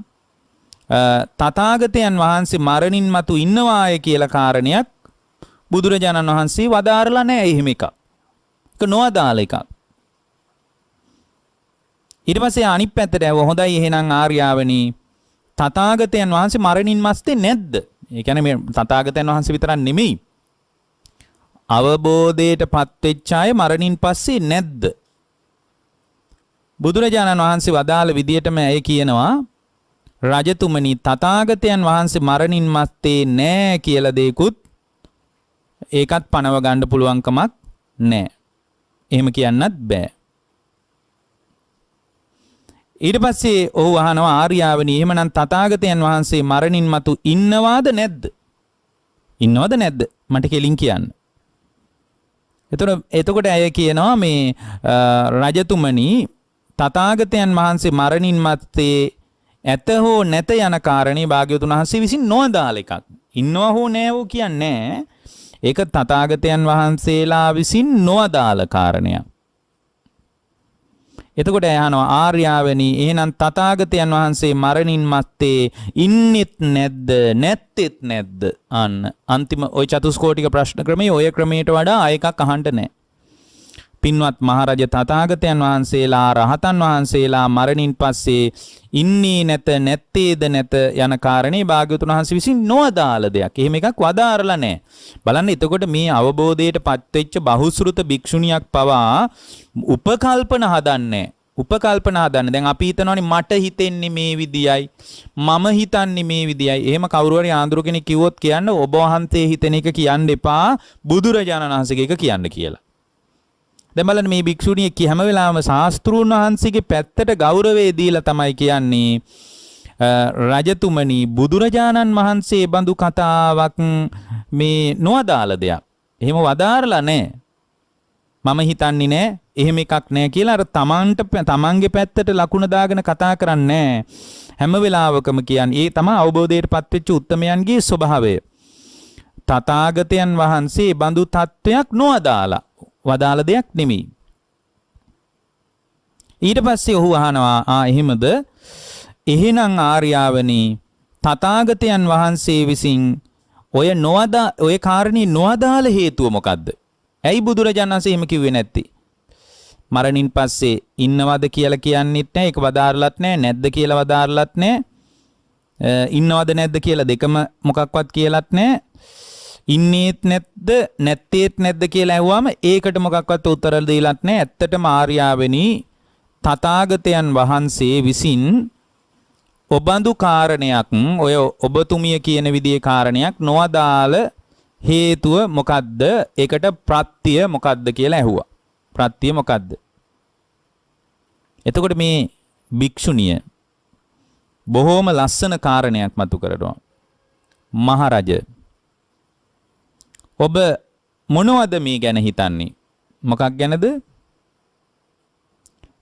තථාගතයන් වහන්සේ මරණින් මතු ඉන්නවාය කියලා කාරණයක් බුදුරජාණන් වහන්සේ වදාරලා නැහැ එහෙම එකක්. ඒක නොවදාළ එකක්. ඊට පස්සේ අනිත් පැත්තට ඇව හොඳයි එහෙනම් ආර්යාවනි තථාගතයන් වහන්සේ මරණින් මත්තේ නැද්ද? ඒ කියන්නේ මේ තථාගතයන් වහන්සේ විතරක් නෙමෙයි. අවබෝධයට පත්වෙච්ච අය මරණින් පස්සේ නැද්ද? බුදුරජාණන් වහන්සේ වදාළ විදියටම ඇය කියනවා රජතුමනි තථාගතයන් වහන්සේ මරණින් මත්තේ නැහැ කියලා දෙයක්වත් ඒකත් පනව ගන්න පුළුවන්කමක් නැහැ. එහෙම කියන්නත් බෑ. ඊට පස්සේ ඔහු අහනවා ආර්යාවනි එහෙමනම් තථාගතයන් වහන්සේ මරණින් මතු ඉන්නවාද නැද්ද? ඉන්නවද නැද්ද? මට කෙලින් කියන්න. එතකොට ඇය කියනවා මේ රජතුමනි තථාගතයන් වහන්සේ මරණින් මත්තේ ඇත හෝ නැත යන කාරණේ භාග්‍යවතුන් වහන්සේ විසින් නොදාළ එකක්. ඉන්නවා හෝ නැහැ කියන්නේ ඒක තථාගතයන් වහන්සේලා විසින් නොදාළ කාරණයක්. එතකොට අහනවා ආර්යාවනි එහෙනම් තථාගතයන් වහන්සේ මරණින් මත්තේ ඉන්නෙත් නැද්ද නැත්තේත් නැද්ද? අන්න අන්තිම ওই චතුස්කෝටික ප්‍රශ්න ක්‍රමයේ ඔය ක්‍රමයට වඩා ආයෙකක් අහන්න නැහැ. පින්වත් මහරජ තථාගතයන් වහන්සේලා රහතන් වහන්සේලා මරණින් පස්සේ ඉන්නේ නැත නැත්තේද නැත යන කාරණේ භාග්‍යවතුන් වහන්සේ විසින් නොවදාළ දෙයක්. එහෙම එකක් වදාරලා නැහැ. බලන්න එතකොට මේ අවබෝධයට පත්වෙච්ච බහුශෘත භික්ෂුණියක් පවා උපකල්පන හදන්නේ. දැන් අපි හිතනවානේ මට හිතෙන්නේ මේ විදියයි මම හිතන්නේ මේ විදියයි. එහෙම කවුරු හරි ආන්දර කෙනෙක් කිව්වොත් කියන්න ඔබ වහන්සේ හිතන එක කියන්න එපා බුදුරජාණන් වහන්සේගේ එක කියන්න කියලා. දැන් බලන්න මේ භික්ෂුණිය හැම වෙලාවෙම ශාස්ත්‍රූන් වහන්සේගේ පැත්තට ගෞරවය දීලා තමයි කියන්නේ රජතුමනි බුදුරජාණන් වහන්සේ බඳු කතාවක් මේ නොවදාළ දෙයක්. එහෙම වදාරලා නැහැ. මම හිතන්නේ නැහැ. එහෙම එකක් නැහැ කියලා අර තමන්ගේ පැත්තට ලකුණ දාගෙන කතා කරන්නේ හැම වෙලාවකම කියන්නේ ඒ තමයි අවබෝධයට පත්වෙච්ච උත්තමයන්ගේ ස්වභාවය. තථාගතයන් වහන්සේ බඳු තත්වයක් නොවදාලා වදාළ දෙයක් නෙමෙයි. ඊට පස්සේ ඔහු අහනවා එහෙමද? එහෙනම් ආර්යාවනි තථාගතයන් වහන්සේ විසින් ඔය කාරණේ නොඅදාළ හේතුව මොකද්ද? ඇයි බුදුරජාණන් වහන්සේ එහෙම කිව්වේ නැත්තේ? මරණින් පස්සේ ඉන්නවද කියලා කියන්නෙත් නැහැ. ඒක වදාරලත් නැහැ. නැද්ද කියලා වදාරලත් නැහැ. ඉන්නවද නැද්ද කියලා දෙකම මොකක්වත් කියලාත් නැහැ. ඉන්නේත් නැද්ද නැත්තේත් නැද්ද කියලා ඇහුවාම ඒකට මොකක්වත් උත්තර දෙලත් නැහැ. ඇත්තටම ආර්යාවෙනි තථාගතයන් වහන්සේ විසින් ඔබඳු කාරණයක් ඔය ඔබතුමිය කියන විදිහේ කාරණයක් නොඅදාළ හේතුව මොකද්ද? ඒකට ප්‍රත්‍ය මොකද්ද කියලා ඇහුවා. ප්‍රත්‍ය මොකද්ද? එතකොට මේ භික්ෂුණිය බොහෝම ලස්සන කාරණයක් මතු කරනවා. මහරජ ඔබ මොනවද මේ ගැන හිතන්නේ? මොකක් ගැනද?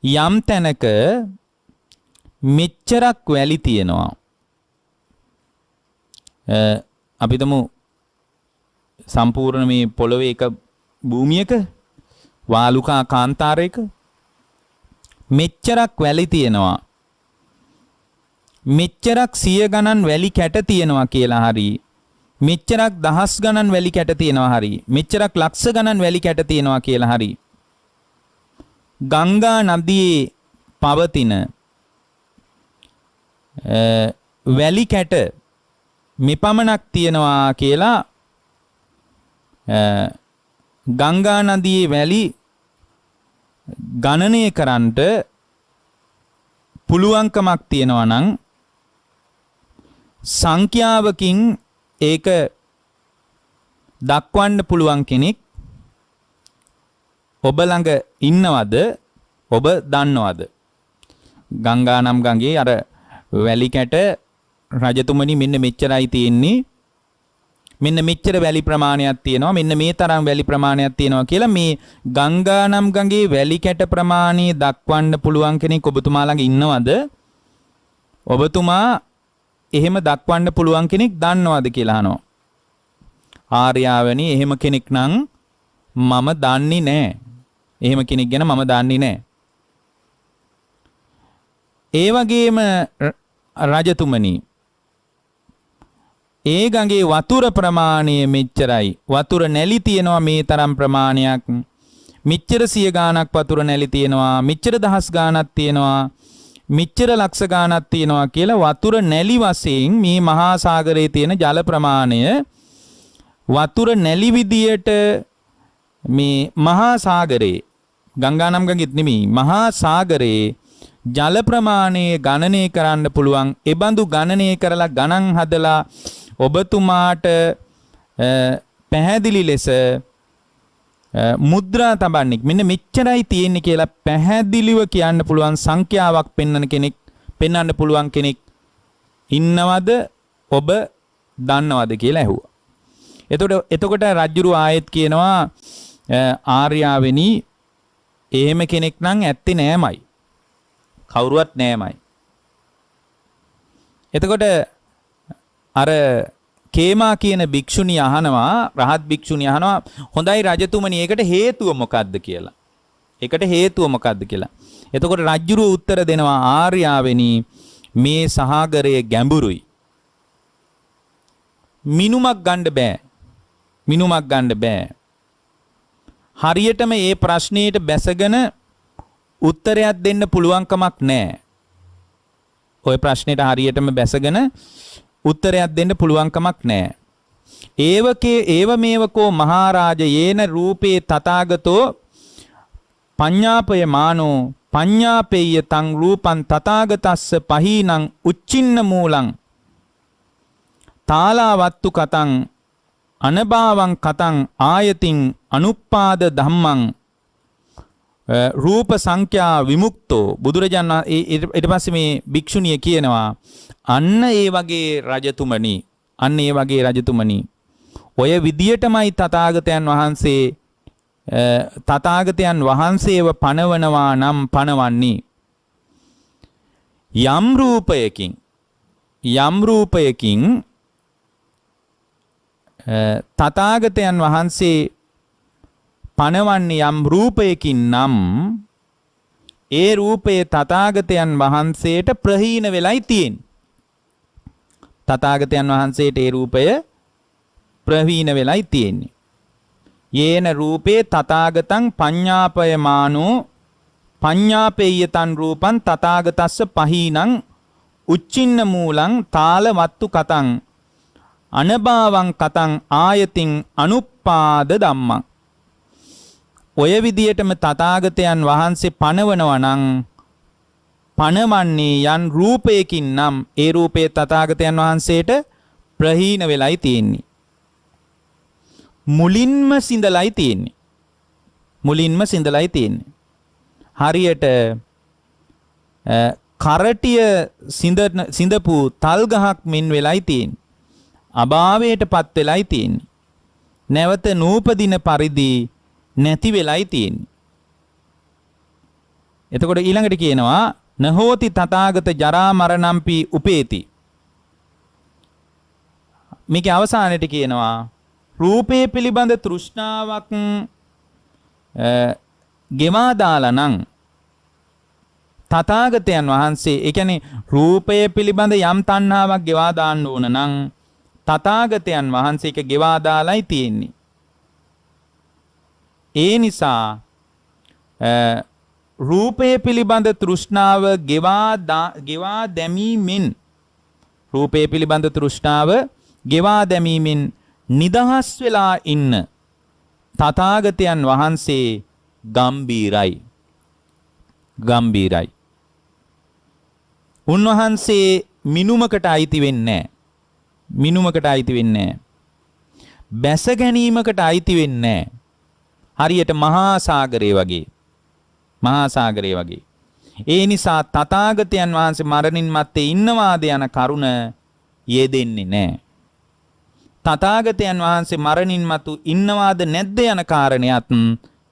යම් තැනක මෙච්චරක් වැලි තියෙනවා. අපි තමු සම්පූර්ණ මේ පොළොවේ එක භූමියක වාලුකා කාන්තාරයක මෙච්චරක් වැලි තියෙනවා. මෙච්චරක් 100 ගණන් වැලි කැට තියෙනවා කියලා හරි මෙච්චරක් දහස් ගණන් වැලි කැට තියෙනවා හරි මෙච්චරක් ලක්ෂ ගණන් වැලි කැට තියෙනවා කියලා හරි ගංගා නදියේ පවතින වැලි කැට මෙපමණක් තියෙනවා කියලා ගංගා නදියේ වැලි ගණනය කරන්නට පුළුවන්කමක් තියෙනවා නම් සංඛ්‍යාවකින් ඒක දක්වන්න පුළුවන් කෙනෙක් ඔබ ළඟ ඉන්නවද? ඔබ දන්නවද? ගංගා නම් ගඟේ අර වැලි කැට රජතුමනි මෙන්න මෙච්චරයි තියෙන්නේ. මෙන්න මෙච්චර වැලි ප්‍රමාණයක් තියෙනවා. මෙන්න මේ තරම් වැලි ප්‍රමාණයක් තියෙනවා කියලා මේ ගංගා නම් ගඟේ වැලි කැට ප්‍රමාණය දක්වන්න පුළුවන් කෙනෙක් ඔබතුමා ළඟ ඉන්නවද? ඔබතුමා එහෙම දක්වන්න පුළුවන් කෙනෙක් දන්නවද කියලා අහනවා. ආර්යාවනි එහෙම කෙනෙක් නම් මම දන්නේ නැහැ. එහෙම කෙනෙක් ගැන මම දන්නේ නැහැ. ඒ වගේම රජතුමනි ඒ ගඟේ වතුර ප්‍රමාණය මෙච්චරයි. වතුර නැලි තියෙනවා මේ තරම් ප්‍රමාණයක්. මෙච්චර 100 ගාණක් වතුර නැලි තියෙනවා. මෙච්චර දහස් ගාණක් තියෙනවා. මෙච්චර ලක්ෂ ගාණක් තියෙනවා කියලා වතුර නැලි වශයෙන් මේ මහා සාගරයේ තියෙන ජල ප්‍රමාණය වතුර නැලි විදියට මේ මහා සාගරේ ගංගා නම් ගඟෙත් නෙමෙයි මහා සාගරේ ජල ප්‍රමාණය ගණනය කරන්න පුළුවන්. ඒ බඳු ගණනය කරලා ගණන් හදලා ඔබතුමාට පැහැදිලි ලෙස මුද්‍රා තබන්නේ මෙන්න මෙච්චරයි තියෙන්නේ කියලා පැහැදිලිව කියන්න පුළුවන් සංඛ්‍යාවක් පෙන්වන්න පුළුවන් කෙනෙක් ඉන්නවද? ඔබ දන්නවද කියලා ඇහුවා. එතකොට රජුරු ආයෙත් කියනවා ආර්යාවෙනි එහෙම කෙනෙක් නම් ඇත්තේ නෑමයි. කවුරුවත් නෑමයි. එතකොට අර කේමා කියන භික්ෂුණිය අහනවා රහත් භික්ෂුණිය අහනවා හොඳයි රජතුමනි ඒකට හේතුව මොකද්ද කියලා. ඒකට හේතුව මොකද්ද කියලා. එතකොට රජුරු උත්තර දෙනවා ආර්යාවෙනි මේ සාගරයේ ගැඹුරුයි. මිනුමක් ගන්න බෑ. මිනුමක් ගන්න බෑ. හරියටම මේ ප්‍රශ්නෙට බැසගෙන උත්තරයක් දෙන්න පුළුවන්කමක් නැහැ. ওই ප්‍රශ්නෙට හරියටම බැසගෙන උත්තරයක් දෙන්න පුළුවන්කමක් නැහැ. ඒව මේවකෝ මහරජ යේන රූපේ තථාගතෝ පඤ්ඤාපය මානෝ පඤ්ඤාපේය තං රූපං තථාගතස්ස පහීනං උච්චින්න මූලං තාලාවත්තු කතං අනභාවං කතං ආයතින් අනුප්පාද ධම්මං රූප සංඛ්‍යා විමුක්තෝ බුදුරජාණන් ඊට පස්සේ මේ භික්ෂුණිය කියනවා අන්න ඒ වගේ රජතුමනි ඔය විදියටමයි තථාගතයන් වහන්සේව පණවනවා නම් පණවන්නේ යම් රූපයකින් තථාගතයන් වහන්සේ පණවන්නේ යම් රූපයකින් නම් ඒ රූපයේ තථාගතයන් වහන්සේට ප්‍රහීන වෙලයි තියෙන්නේ. තථාගතයන් වහන්සේට ඒ රූපය ප්‍රහීන වෙලයි තියෙන්නේ. යේන රූපේ තථාගතං පඤ්ඤාපයමානෝ පඤ්ඤාපේයතං රූපං තථාගතස්ස පහීනං උච්චින්න මූලං තාල වත්තු කතං අනභාවං කතං ආයතින් අනුප්පාද ධම්මං. ඔය විදියටම තථාගතයන් වහන්සේ පනවනවා නම් පනවන්නේ යන් රූපයකින් නම් ඒ රූපේ තථාගතයන් වහන්සේට ප්‍රහීන වෙලයි තියෙන්නේ. මුලින්ම සිඳලයි තියෙන්නේ. මුලින්ම සිඳලයි තියෙන්නේ. හරියට කරටිය සිඳපු තල් ගහක් මෙන් වෙලයි තියෙන්නේ. අභාවයටපත් වෙලයි තියෙන්නේ. නැවත නූපදින පරිදි නැති වෙලයි තියෙන්නේ. එතකොට ඊළඟට කියනවා නහෝති තථාගත ජරා මරණම්පි උපේති. මේකේ අවසානයේට කියනවා රූපේ පිළිබඳ තෘෂ්ණාවක් ගෙවා දාලා නම් තථාගතයන් වහන්සේ ඒ කියන්නේ රූපය පිළිබඳ යම් තණ්හාවක් ගෙවා දාන්න ඕන නම් තථාගතයන් වහන්සේක ගෙවා දාලයි තියෙන්නේ. ඒ නිසා රූපය පිළිබඳ තෘෂ්ණාව ගෙවා දැමීමෙන් රූපය පිළිබඳ තෘෂ්ණාව ගෙවා දැමීමෙන් නිදහස් වෙලා ඉන්න තථාගතයන් වහන්සේ ගම්බීරයි. ගම්බීරයි. උන්වහන්සේ මිනුමකට අයිති වෙන්නේ නැහැ. මිනුමකට අයිති වෙන්නේ නැහැ. බැස ගැනීමකට අයිති වෙන්නේ නැහැ. හරියට මහා සාගරය වගේ. මහා සාගරය වගේ. ඒ නිසා තථාගතයන් වහන්සේ මරණින් මත්තේ ඉන්නවාද යන කරුණ යෙදෙන්නේ නැහැ. තථාගතයන් වහන්සේ මරණින් මතු ඉන්නවාද නැද්ද යන කාරණයක්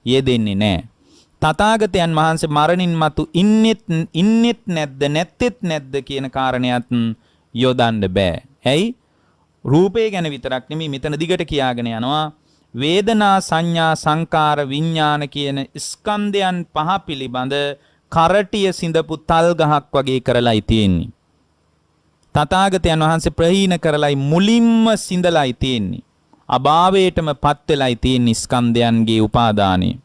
යෙදෙන්නේ නැහැ. තථාගතයන් වහන්සේ මරණින් මතු ඉන්නෙත් නැද්ද නැත්තේත් නැද්ද කියන කාරණයක් යොදන්න බෑ. ඇයි? රූපය ගැන විතරක් නෙමෙයි මෙතන දිගට කියාගෙන යනවා. වේදනා සංඥා සංකාර විඥාන කියන ස්කන්ධයන් පහ පිළිබඳ කරටිය සිඳපු තල් ගහක් වගේ කරලායි තියෙන්නේ. තථාගතයන් වහන්සේ ප්‍රහීන කරලයි මුලින්ම සිඳලයි තියෙන්නේ. අභාවයටම පත් වෙලයි තියෙන්නේ ස්කන්ධයන්ගේ උපාදානය.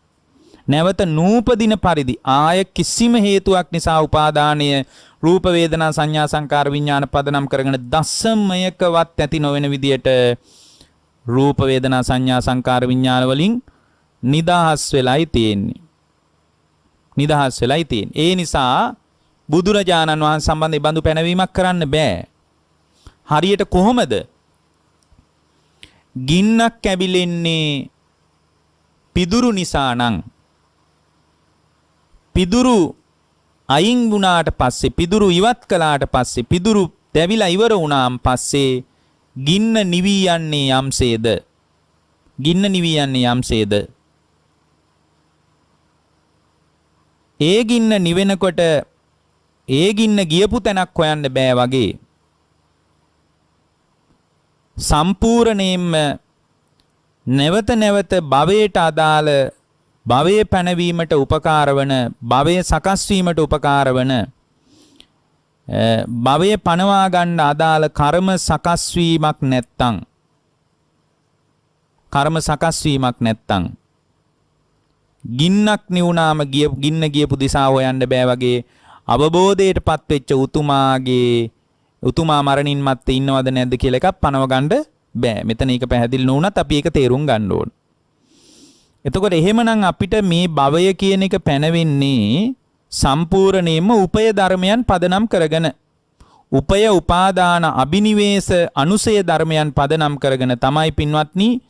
නැවත නූපදින පරිදි ආය කිසිම හේතුවක් නිසා උපාදානය රූප වේදනා සංඥා සංකාර විඥාන පදනම් කරගෙන දසමයකවත් ඇති නොවන විදියට රූප වේදනා සංඥා සංකාර විඥාන වලින් නිදහස් වෙලයි තියෙන්නේ. නිදහස් වෙලයි තියෙන්නේ. ඒ නිසා බුදුරජාණන් වහන්සේ සම්බන්ධයෙන් බඳු පැනවීමක් කරන්න බෑ. හරියට කොහොමද ගින්නක් ඇවිලෙන්නේ පිදුරු නිසා නම් පිදුරු අයින් වුණාට පස්සේ පිදුරු ඉවත් කළාට පස්සේ පිදුරු දැවිලා ඉවර වුණාන් පස්සේ ගින්න නිවි යන්නේ යම්සේද? ගින්න නිවි යන්නේ යම්සේද? ඒ ගින්න නිවෙනකොට ඒ ගින්න ගියපු තැනක් හොයන්න බෑ වගේ සම්පූර්ණයෙන්ම නැවත නැවත භවයට අදාළ භවයේ පැනවීමට උපකාර වන භවයේ සකස් වීමට උපකාර වන භවයේ පනවා ගන්න අදාළ කර්ම සකස් වීමක් නැත්තම් ගින්නක් නිවුනාම ගින්න ගියපු දිශාව හොයන්න බෑ වගේ අවබෝධයටපත් වෙච්ච උතුමා මරණින් මත්තේ ඉන්නවද නැද්ද කියලා එකක් පනව ගන්න බෑ. මෙතන ඒක පැහැදිලි නොවුනත් අපි ඒක තේරුම් ගන්න ඕන. එතකොට එහෙමනම් අපිට මේ භවය කියන එක පැනවෙන්නේ සම්පූර්ණයෙන්ම උපය ධර්මයන් පදනම් කරගෙන උපය උපාදාන අබිනිවේෂ අනුසය ධර්මයන් පදනම් කරගෙන තමයි පින්වත්නි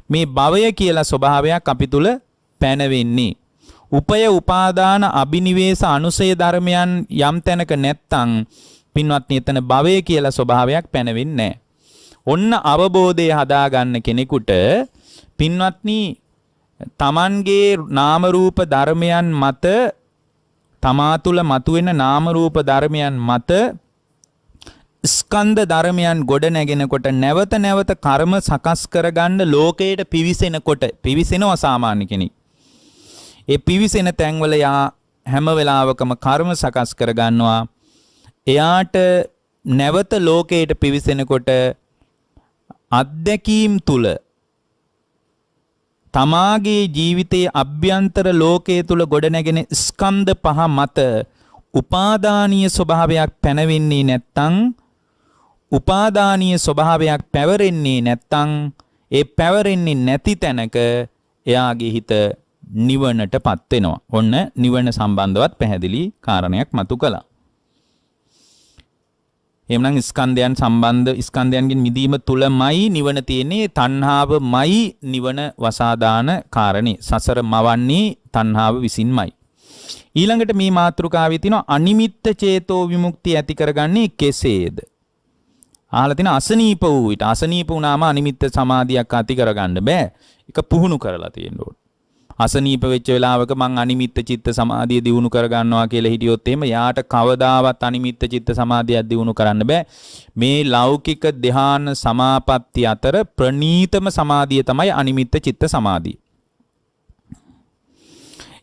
මේ භවය කියලා ස්වභාවයක් අපි තුල පැනවෙන්නේ. උපය උපාදාන අබිනිවේෂ අනුසය ධර්මයන් යම් තැනක නැත්තම් පින්වත්නි එතන භවය කියලා ස්වභාවයක් පැනවෙන්නේ නැහැ. ඔන්න අවබෝධය හදාගන්න කෙනෙකුට පින්වත්නි තමන්ගේ නාම රූප ධර්මයන් මත තමා තුළ මතුවෙන නාම රූප ධර්මයන් මත ස්කන්ධ ධර්මයන් ගොඩ නැගෙනකොට නැවත නැවත කර්ම සකස් කරගන්න ලෝකයට පිවිසෙනවා සාමාන්‍ය කෙනෙක්. ඒ පිවිසෙන තැන්වල යා හැම වෙලාවකම කර්ම සකස් කරගන්නවා. එයාට නැවත ලෝකයට පිවිසෙනකොට අත්දැකීම් තුල තමාගේ ජීවිතයේ අභ්‍යන්තර ලෝකයේ තුල ගොඩනැගෙන ස්කන්ධ පහ මත උපාදානීය ස්වභාවයක් පැනවෙන්නේ නැත්තම් උපාදානීය ස්වභාවයක් පැවරෙන්නේ නැත්තම් ඒ පැවරෙන්නේ නැති තැනක එයාගේ හිත නිවනටපත් වෙනවා. ඔන්න නිවන සම්බන්ධවත් පැහැදිලි කාරණයක් මතු කළා. එහෙනම් ස්කන්ධයන්ගෙන් මිදීම තුලමයි නිවන තියෙන්නේ. තණ්හාවමයි නිවන වසාදාන කාරණේ. සසර මවන්නේ තණ්හාව විසින්මයි. ඊළඟට මේ මාතෘකාවේ තියෙනවා අනිමිත්ත චේතෝ විමුක්තිය ඇති කරගන්නේ කෙසේද? අහලා තියෙන අසනීප වූ විට අසනීප වුණාම අනිමිත්ත සමාධියක් ඇති කරගන්න බෑ. ඒක පුහුණු කරලා තියෙන්න ඕන. අසනීප වෙච්ච වෙලාවක මං අනිමිත්ත චිත්ත සමාධිය දියුණු කරගන්නවා කියලා හිටියොත් එහෙම යාට කවදාවත් අනිමිත්ත චිත්ත සමාධියක් දියුණු කරන්න බෑ. මේ ලෞකික ධ්‍යාන සමාපatti අතර ප්‍රණීතම සමාධිය තමයි අනිමිත්ත චිත්ත සමාධිය.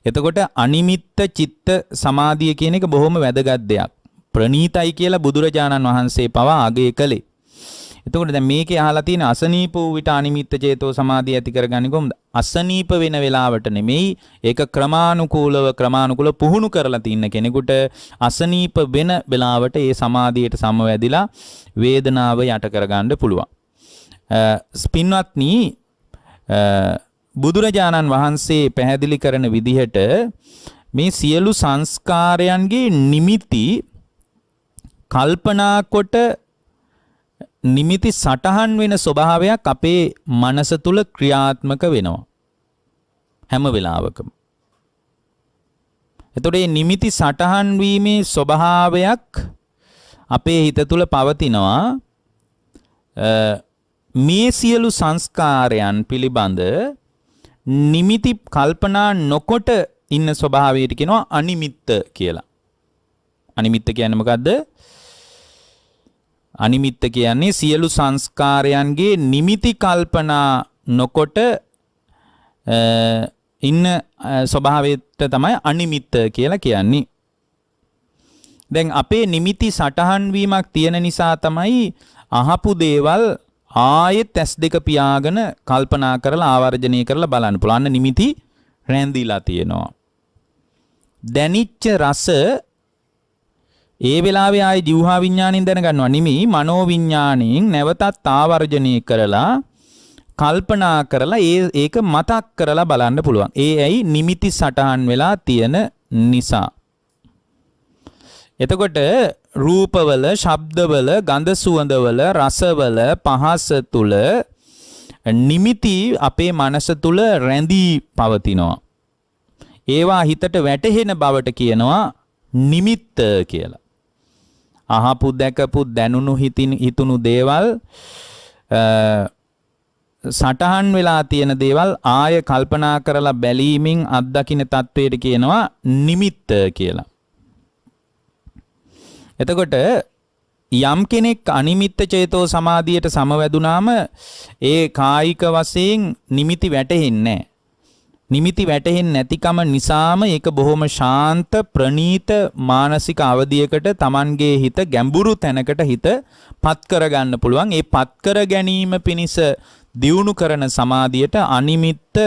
එතකොට අනිමිත්ත චිත්ත සමාධිය කියන එක බොහොම වැදගත් දෙයක්. ප්‍රණීතයි කියලා බුදුරජාණන් වහන්සේ පවා අගය කළේ. එතකොට දැන් මේකේ අහලා තියෙන අසනීප වූ විට අනිමිත්ත චේතෝ සමාධිය ඇති කරගන්නේ කොහොමද? අසනීප වෙන වෙලාවට නෙමෙයි, ඒක ක්‍රමානුකූලව පුහුණු කරලා තින්න කෙනෙකුට අසනීප වෙන වෙලාවට ඒ සමාධියට සමවැදිලා වේදනාව යට කරගන්න පුළුවන්. පින්වත්නි, බුදුරජාණන් වහන්සේ පැහැදිලි කරන විදිහට මේ සියලු සංස්කාරයන්ගේ නිමිති කල්පනා කොට නිමිති සටහන් වෙන ස්වභාවයක් අපේ මනස තුල ක්‍රියාත්මක වෙනවා හැම වෙලාවකම. එතකොට මේ නිමිති සටහන් වීමේ ස්වභාවයක් අපේ හිත තුල පවතිනවා. මේ සියලු සංස්කාරයන් පිළිබඳ නිමිති කල්පනා නොකොට ඉන්න ස්වභාවයට කියනවා අනිමිත්ත කියලා. අනිමිත්ත කියන්නේ මොකද්ද? අනිමිත්ත කියන්නේ සියලු සංස්කාරයන්ගේ නිමිති කල්පනා නොකොට ඉන්න ස්වභාවයට තමයි අනිමිත්ත කියලා කියන්නේ. දැන් අපේ නිමිති සටහන් වීමක් තියෙන නිසා තමයි අහපු දේවල් ආයෙත් ඇස් දෙක පියාගෙන කල්පනා කරලා ආවර්ජනය කරලා බලන්න පුළුවන්. නිමිති රැඳිලා තියෙනවා. දැනිච්ච රස ඒ වෙලාවේ ආයේ ජීවහා විඥාණයෙන් දැනගන්නවා නෙමෙයි, මනෝ විඥාණයෙන් නැවතත් ආවර්ජනය කරලා කල්පනා කරලා ඒක මතක් කරලා බලන්න පුළුවන්. ඒ ඇයි නිමිති සටහන් වෙලා තියෙන නිසා. එතකොට රූපවල, ශබ්දවල, ගන්ධ සුවඳවල, රසවල, පහස තුල නිමිති අපේ මනස තුල රැඳී පවතිනවා. ඒවා හිතට වැටහෙන බවට කියනවා නිමිත්ත කියලා. අහපු දැකපු දැනුණු හිතුණු දේවල් සටහන් වෙලා තියෙන දේවල් ආය කල්පනා කරලා බැලීමෙන් අත්දකින්න තත්වයට කියනවා නිමිත්ත කියලා. එතකොට යම් කෙනෙක් අනිමිත්ත චේතෝ සමාධියට සමවැදුනාම ඒ කායික වශයෙන් නිමිති වැටෙන්නේ නැහැ. නිමිති වැටෙන්නේ නැතිකම නිසාම ඒක බොහොම ශාන්ත ප්‍රණීත මානසික අවධියකට Tamanගේ හිත ගැඹුරු තැනකට හිත පත් කරගන්න පුළුවන්. ඒ පත් කර ගැනීම පිණිස දියුණු කරන සමාධියට අනිමිත්ත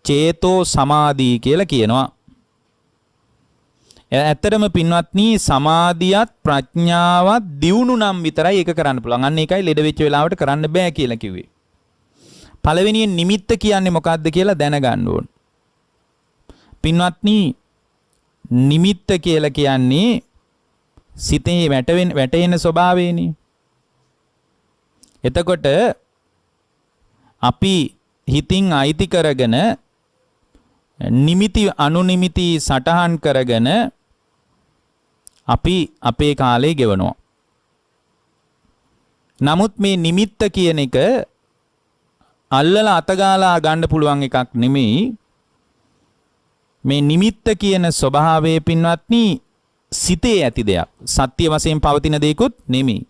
චේතෝ සමාධිය කියලා කියනවා. ඇත්තටම පින්වත්නි, සමාධියත් ප්‍රඥාවත් දියුණු නම් විතරයි ඒක කරන්න පුළුවන්. අන්න ඒකයි ලෙඩ වෙච්ච වෙලාවට කරන්න බෑ කියලා කිව්වේ. පළවෙනියෙන් නිමිත්ත කියන්නේ මොකක්ද කියලා දැනගන්න ඕන. පින්වත්නි, නිමිත්ත කියලා කියන්නේ සිතේ වැටෙන ස්වභාවයනේ. එතකොට අපි හිතින් අයිති කරගෙන නිමිති අනුනිමිති සටහන් කරගෙන අපි අපේ කාලේ ගෙවනවා. නමුත් මේ නිමිත්ත කියන එක අල්ලලා අතගාලා ගන්න පුළුවන් එකක් නෙමෙයි. මේ නිමිත්ත කියන ස්වභාවය පින්වත්නි සිතේ ඇති දෙයක්. සත්‍ය වශයෙන් පවතින දෙයක්වත් නෙමෙයි.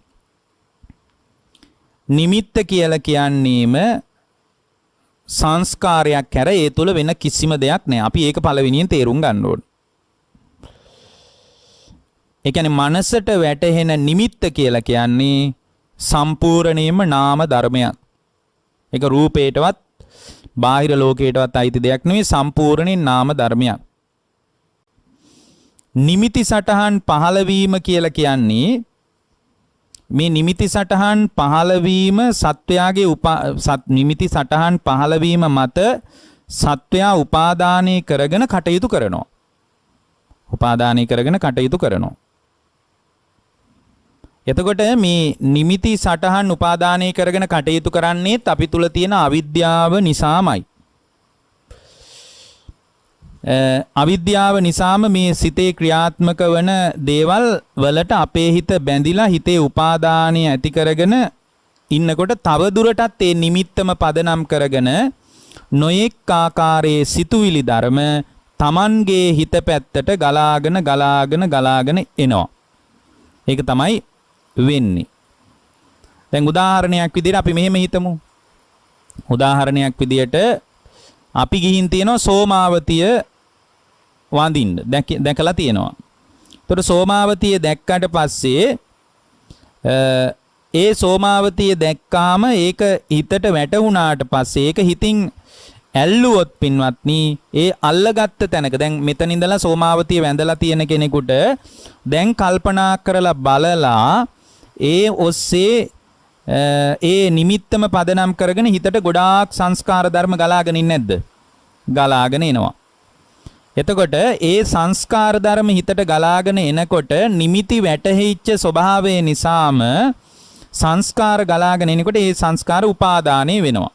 නිමිත්ත කියලා කියන්නේම සංස්කාරයක් කර ඒ තුල වෙන කිසිම දෙයක් නැහැ. අපි ඒක පළවෙනියෙන් තේරුම් ගන්න ඕන. ඒ කියන්නේ මනසට වැටහෙන නිමිත්ත කියලා කියන්නේ සම්පූර්ණයෙන්ම නාම ධර්මයක්. ඒක රූපේටවත් බාහිර ලෝකයටවත් අයිති දෙයක් නෙවෙයි සම්පූර්ණයෙන් නාම ධර්මයක්. නිමිති සටහන් පහළවීම කියලා කියන්නේ මේ නිමිති සටහන් පහළවීම සත්වයාගේ නිමිති සටහන් පහළවීම මත සත්වයා උපාදානය කරගෙන කටයුතු කරනවා. උපාදානය කරගෙන කටයුතු කරනවා. එතකොට මේ නිමිති සටහන් උපාදානය කරගෙන කටයුතු කරන්නේත් අපි තුල තියෙන අවිද්‍යාව නිසාමයි. අවිද්‍යාව නිසාම මේ සිතේ ක්‍රියාත්මක වන දේවල් වලට අපේ හිත බැඳිලා හිතේ උපාදානය ඇති කරගෙන ඉන්නකොට තව දුරටත් ඒ නිමිත්තම පදනම් කරගෙන නොයෙක් ආකාරයේ සිතුවිලි ධර්ම Tamanගේ හිත පැත්තට ගලාගෙන එනවා. ඒක තමයි වෙන්නේ. දැන් උදාහරණයක් විදිහට අපි මෙහෙම හිතමු. උදාහරණයක් විදිහට අපි ගිහින් තියෙනවා සෝමාවතිය වඳින්න. දැකලා තියෙනවා. ඒතර සෝමාවතිය දැක්කට පස්සේ ඒ සෝමාවතිය දැක්කාම ඒක හිතට වැටුණාට පස්සේ ඒක හිතින් ඇල්ලුවොත් පින්වත්නි ඒ අල්ලගත්ත තැනක දැන් මෙතන ඉඳලා සෝමාවතිය වැඳලා තියෙන කෙනෙකුට දැන් කල්පනා කරලා බලලා ඒ ඔස්සේ ඒ නිමිත්තම පදනම් කරගෙන හිතට ගොඩාක් සංස්කාර ධර්ම ගලාගෙන ඉන්නේ නැද්ද? ගලාගෙන එනවා. එතකොට ඒ සංස්කාර ධර්ම හිතට ගලාගෙන එනකොට නිමිති වැටහිච්ච ස්වභාවය නිසාම සංස්කාර ගලාගෙන එනකොට ඒ සංස්කාර උපාදානය වෙනවා.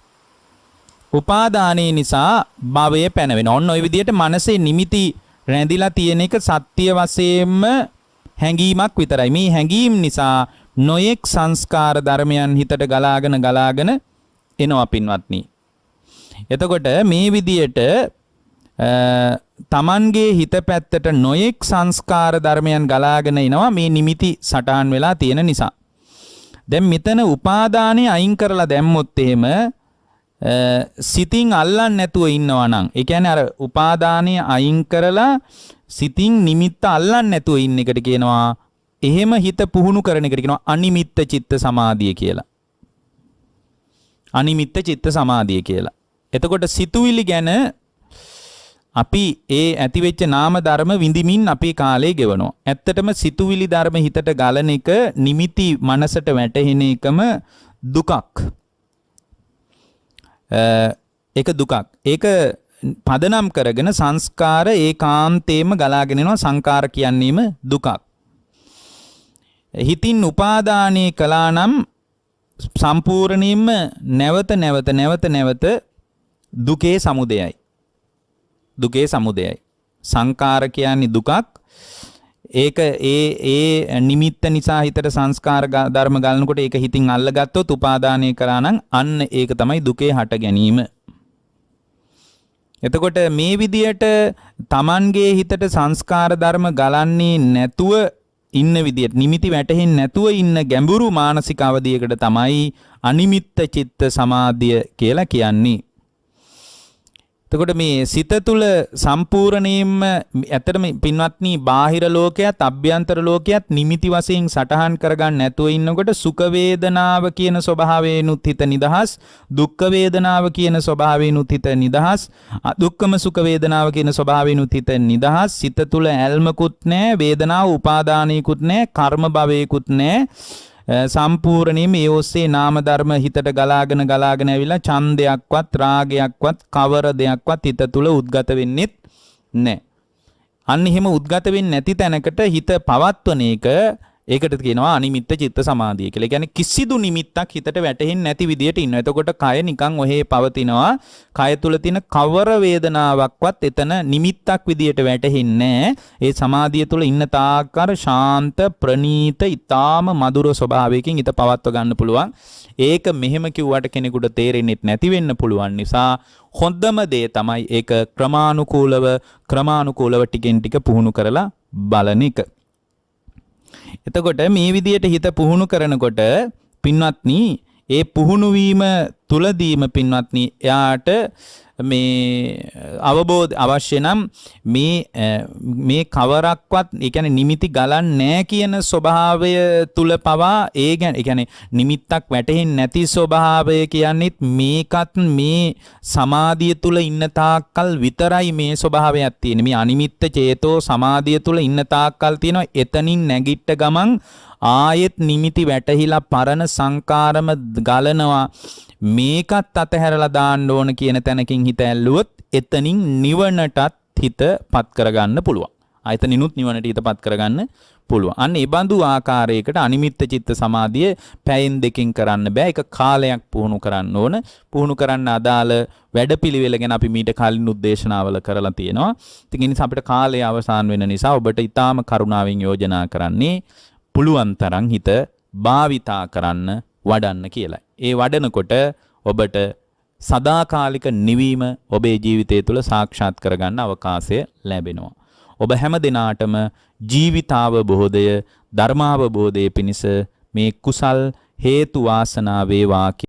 උපාදානයේ නිසා භවය පැනවෙනවා. ඔන්න ඔය විදිහට මනසේ නිමිති රැඳිලා තියෙන එක සත්‍ය වශයෙන්ම හැඟීමක් විතරයි. මේ හැඟීම් නිසා නොයෙක් සංස්කාර ධර්මයන් හිතට ගලාගෙන එනවා පින්වත්නි. එතකොට මේ විදිහට Tamanගේ හිත පැත්තට නොයෙක් සංස්කාර ධර්මයන් ගලාගෙන එනවා මේ නිමිති සටහන් වෙලා තියෙන නිසා. දැන් මෙතන උපාදානය අයින් කරලා දැම්මොත් එහෙම සිතින් අල්ලන්නේ නැතුව ඉන්නවා නම් ඒ කියන්නේ අර උපාදානය අයින් කරලා සිතින් නිමිත්ත අල්ලන්නේ නැතුව ඉන්න එකට කියනවා එහෙම හිත පුහුණු කරන එකට කියනවා අනිමිත්ත චිත්ත සමාධිය කියලා. අනිමිත්ත චිත්ත සමාධිය කියලා. එතකොට සිතුවිලි ගැන අපි ඒ ඇතිවෙච්ච නාම ධර්ම විඳිමින් අපි කාලය ගෙවනවා. ඇත්තටම සිතුවිලි ධර්ම හිතට ගලන එක නිමිති මනසට වැටෙන එකම දුකක්. ඒක දුකක්. ඒක පදනම් කරගෙන සංස්කාර ඒකාන්තේම ගලාගෙන යනවා. සංකාර කියන්නේම දුකක්. හිතින් උපාදානය කළා නම් සම්පූර්ණයෙන්ම නැවත දුකේ සමුදයයි. දුකේ සමුදයයි. සංකාර කියන්නේ දුකක්. ඒක ඒ නිමිත්ත නිසා හිතට සංස්කාර ධර්ම ගලනකොට ඒක හිතින් අල්ලගත්තොත් උපාදානය කරා නම් අන්න ඒක තමයි දුකේ හට ගැනීම. එතකොට මේ විදියට Tamanගේ හිතට සංස්කාර ධර්ම ගලන්නේ නැතුව ඉන්න විදියට නිමිති වැටෙන්නේ නැතුව ඉන්න ගැඹුරු මානසික අවධියකට තමයි අනිමිත්ත චිත්ත සමාධිය කියලා කියන්නේ. එතකොට මේ සිත තුළ සම්පූර්ණයෙන්ම ඇත්තටම පින්වත්නි බාහිර ලෝකයක් අභ්‍යන්තර ලෝකයක් නිමිති වශයෙන් සටහන් කරගන්න නැතුව ඉන්නකොට සුඛ වේදනාව කියන ස්වභාවයෙන්ුත් හිත නිදහස්, දුක්ඛ වේදනාව කියන ස්වභාවයෙන්ුත් හිත නිදහස්, අදුක්ඛම සුඛ වේදනාව කියන ස්වභාවයෙන්ුත් හිත නිදහස්. සිත තුළ ඇල්මකුත් නැහැ, වේදනාව උපාදානයකුත් නැහැ, කර්ම භවයකුත් නැහැ. සම්පූර්ණයෙන්ම ඒ ඔස්සේ නාම ධර්ම හිතට ගලාගෙන ඇවිල්ලා ඡන්දයක්වත් රාගයක්වත් කවර දෙයක්වත් හිත තුල උද්ගත වෙන්නේ නැහැ. අන්න එහෙම උද්ගත වෙන්නේ නැති තැනකට හිත පවත්වන එක ඒකට කියනවා අනිමිත්ත චිත්ත සමාධිය කියලා. ඒ කියන්නේ කිසිදු නිමිත්තක් හිතට වැටෙන්නේ නැති විදියට ඉන්නවා. එතකොට කය නිකන් ඔහේ පවතිනවා. කය තුල තියෙන කවර වේදනාවක්වත් එතන නිමිත්තක් විදියට වැටෙන්නේ නැහැ. ඒ සමාධිය තුල ඉන්න තාක්කර ශාන්ත ප්‍රණීත ඊ타ම මధుර ස්වභාවයකින් හිත පවත්ව ගන්න පුළුවන්. ඒක මෙහෙම කිව්වට කෙනෙකුට තේරෙන්නේ නැති වෙන්න පුළුවන් නිසා හොඳම දේ තමයි ඒක ක්‍රමානුකූලව ටිකෙන් ටික පුහුණු කරලා බලන එක. එතකොට මේ විදියට හිත පුහුණු කරනකොට පින්වත්නි ඒ පුහුණු වීම තුලදීම පින්වත්නි එයාට මේ අවබෝධ අවශ්‍ය නම් මේ කවරක්වත් ඒ කියන්නේ නිමිති ගලන්නේ නැහැ කියන ස්වභාවය තුල පවා ඒ කියන්නේ නිමිත්තක් වැටෙන්නේ නැති ස්වභාවය කියන්නේත් මේකත් මේ සමාධිය තුල ඉන්න තාක්කල් විතරයි මේ ස්වභාවයක් තියෙන්නේ. මේ අනිමිත්ත චේතෝ සමාධිය තුල ඉන්න තාක්කල් තියෙනවා. එතනින් නැගිට ගමන් ආයෙත් නිමිති වැටහිලා පරණ සංකාරම ගලනවා. මේකත් අතහැරලා දාන්න ඕන කියන තැනකින් හිත ඇල්ලුවොත් එතනින් නිවනටත් හිතපත් කරගන්න පුළුවන්. ආයතනිනුත් නිවනට හිතපත් කරගන්න පුළුවන්. අන්න ඒ බඳු ආකාරයකට අනිමිත්ත චිත්ත සමාධිය පැයෙන් දෙකකින් කරන්න බෑ. ඒක කාලයක් පුහුණු කරන්න ඕන. පුහුණු කරන්න අදාළ වැඩපිළිවෙල ගැන අපි මීට කලින් උද්දේශනාවල කරලා තියෙනවා. ඉතින් ඒ නිසා අපිට කාලය අවසන් වෙන නිසා ඔබට ඊටාම කරුණාවෙන් යෝජනා කරන්නේ පුළුවන් තරම් හිත භාවිතා කරන්න වඩන්න කියලා. ඒ වඩනකොට ඔබට සදාකාලික නිවීම ඔබේ ජීවිතය තුළ සාක්ෂාත් කරගන්න අවකාශය ලැබෙනවා. ඔබ හැම දිනාටම ජීවිතාවබෝධය ධර්මාවබෝධය පිණිස මේ කුසල් හේතු වාසනා වේවා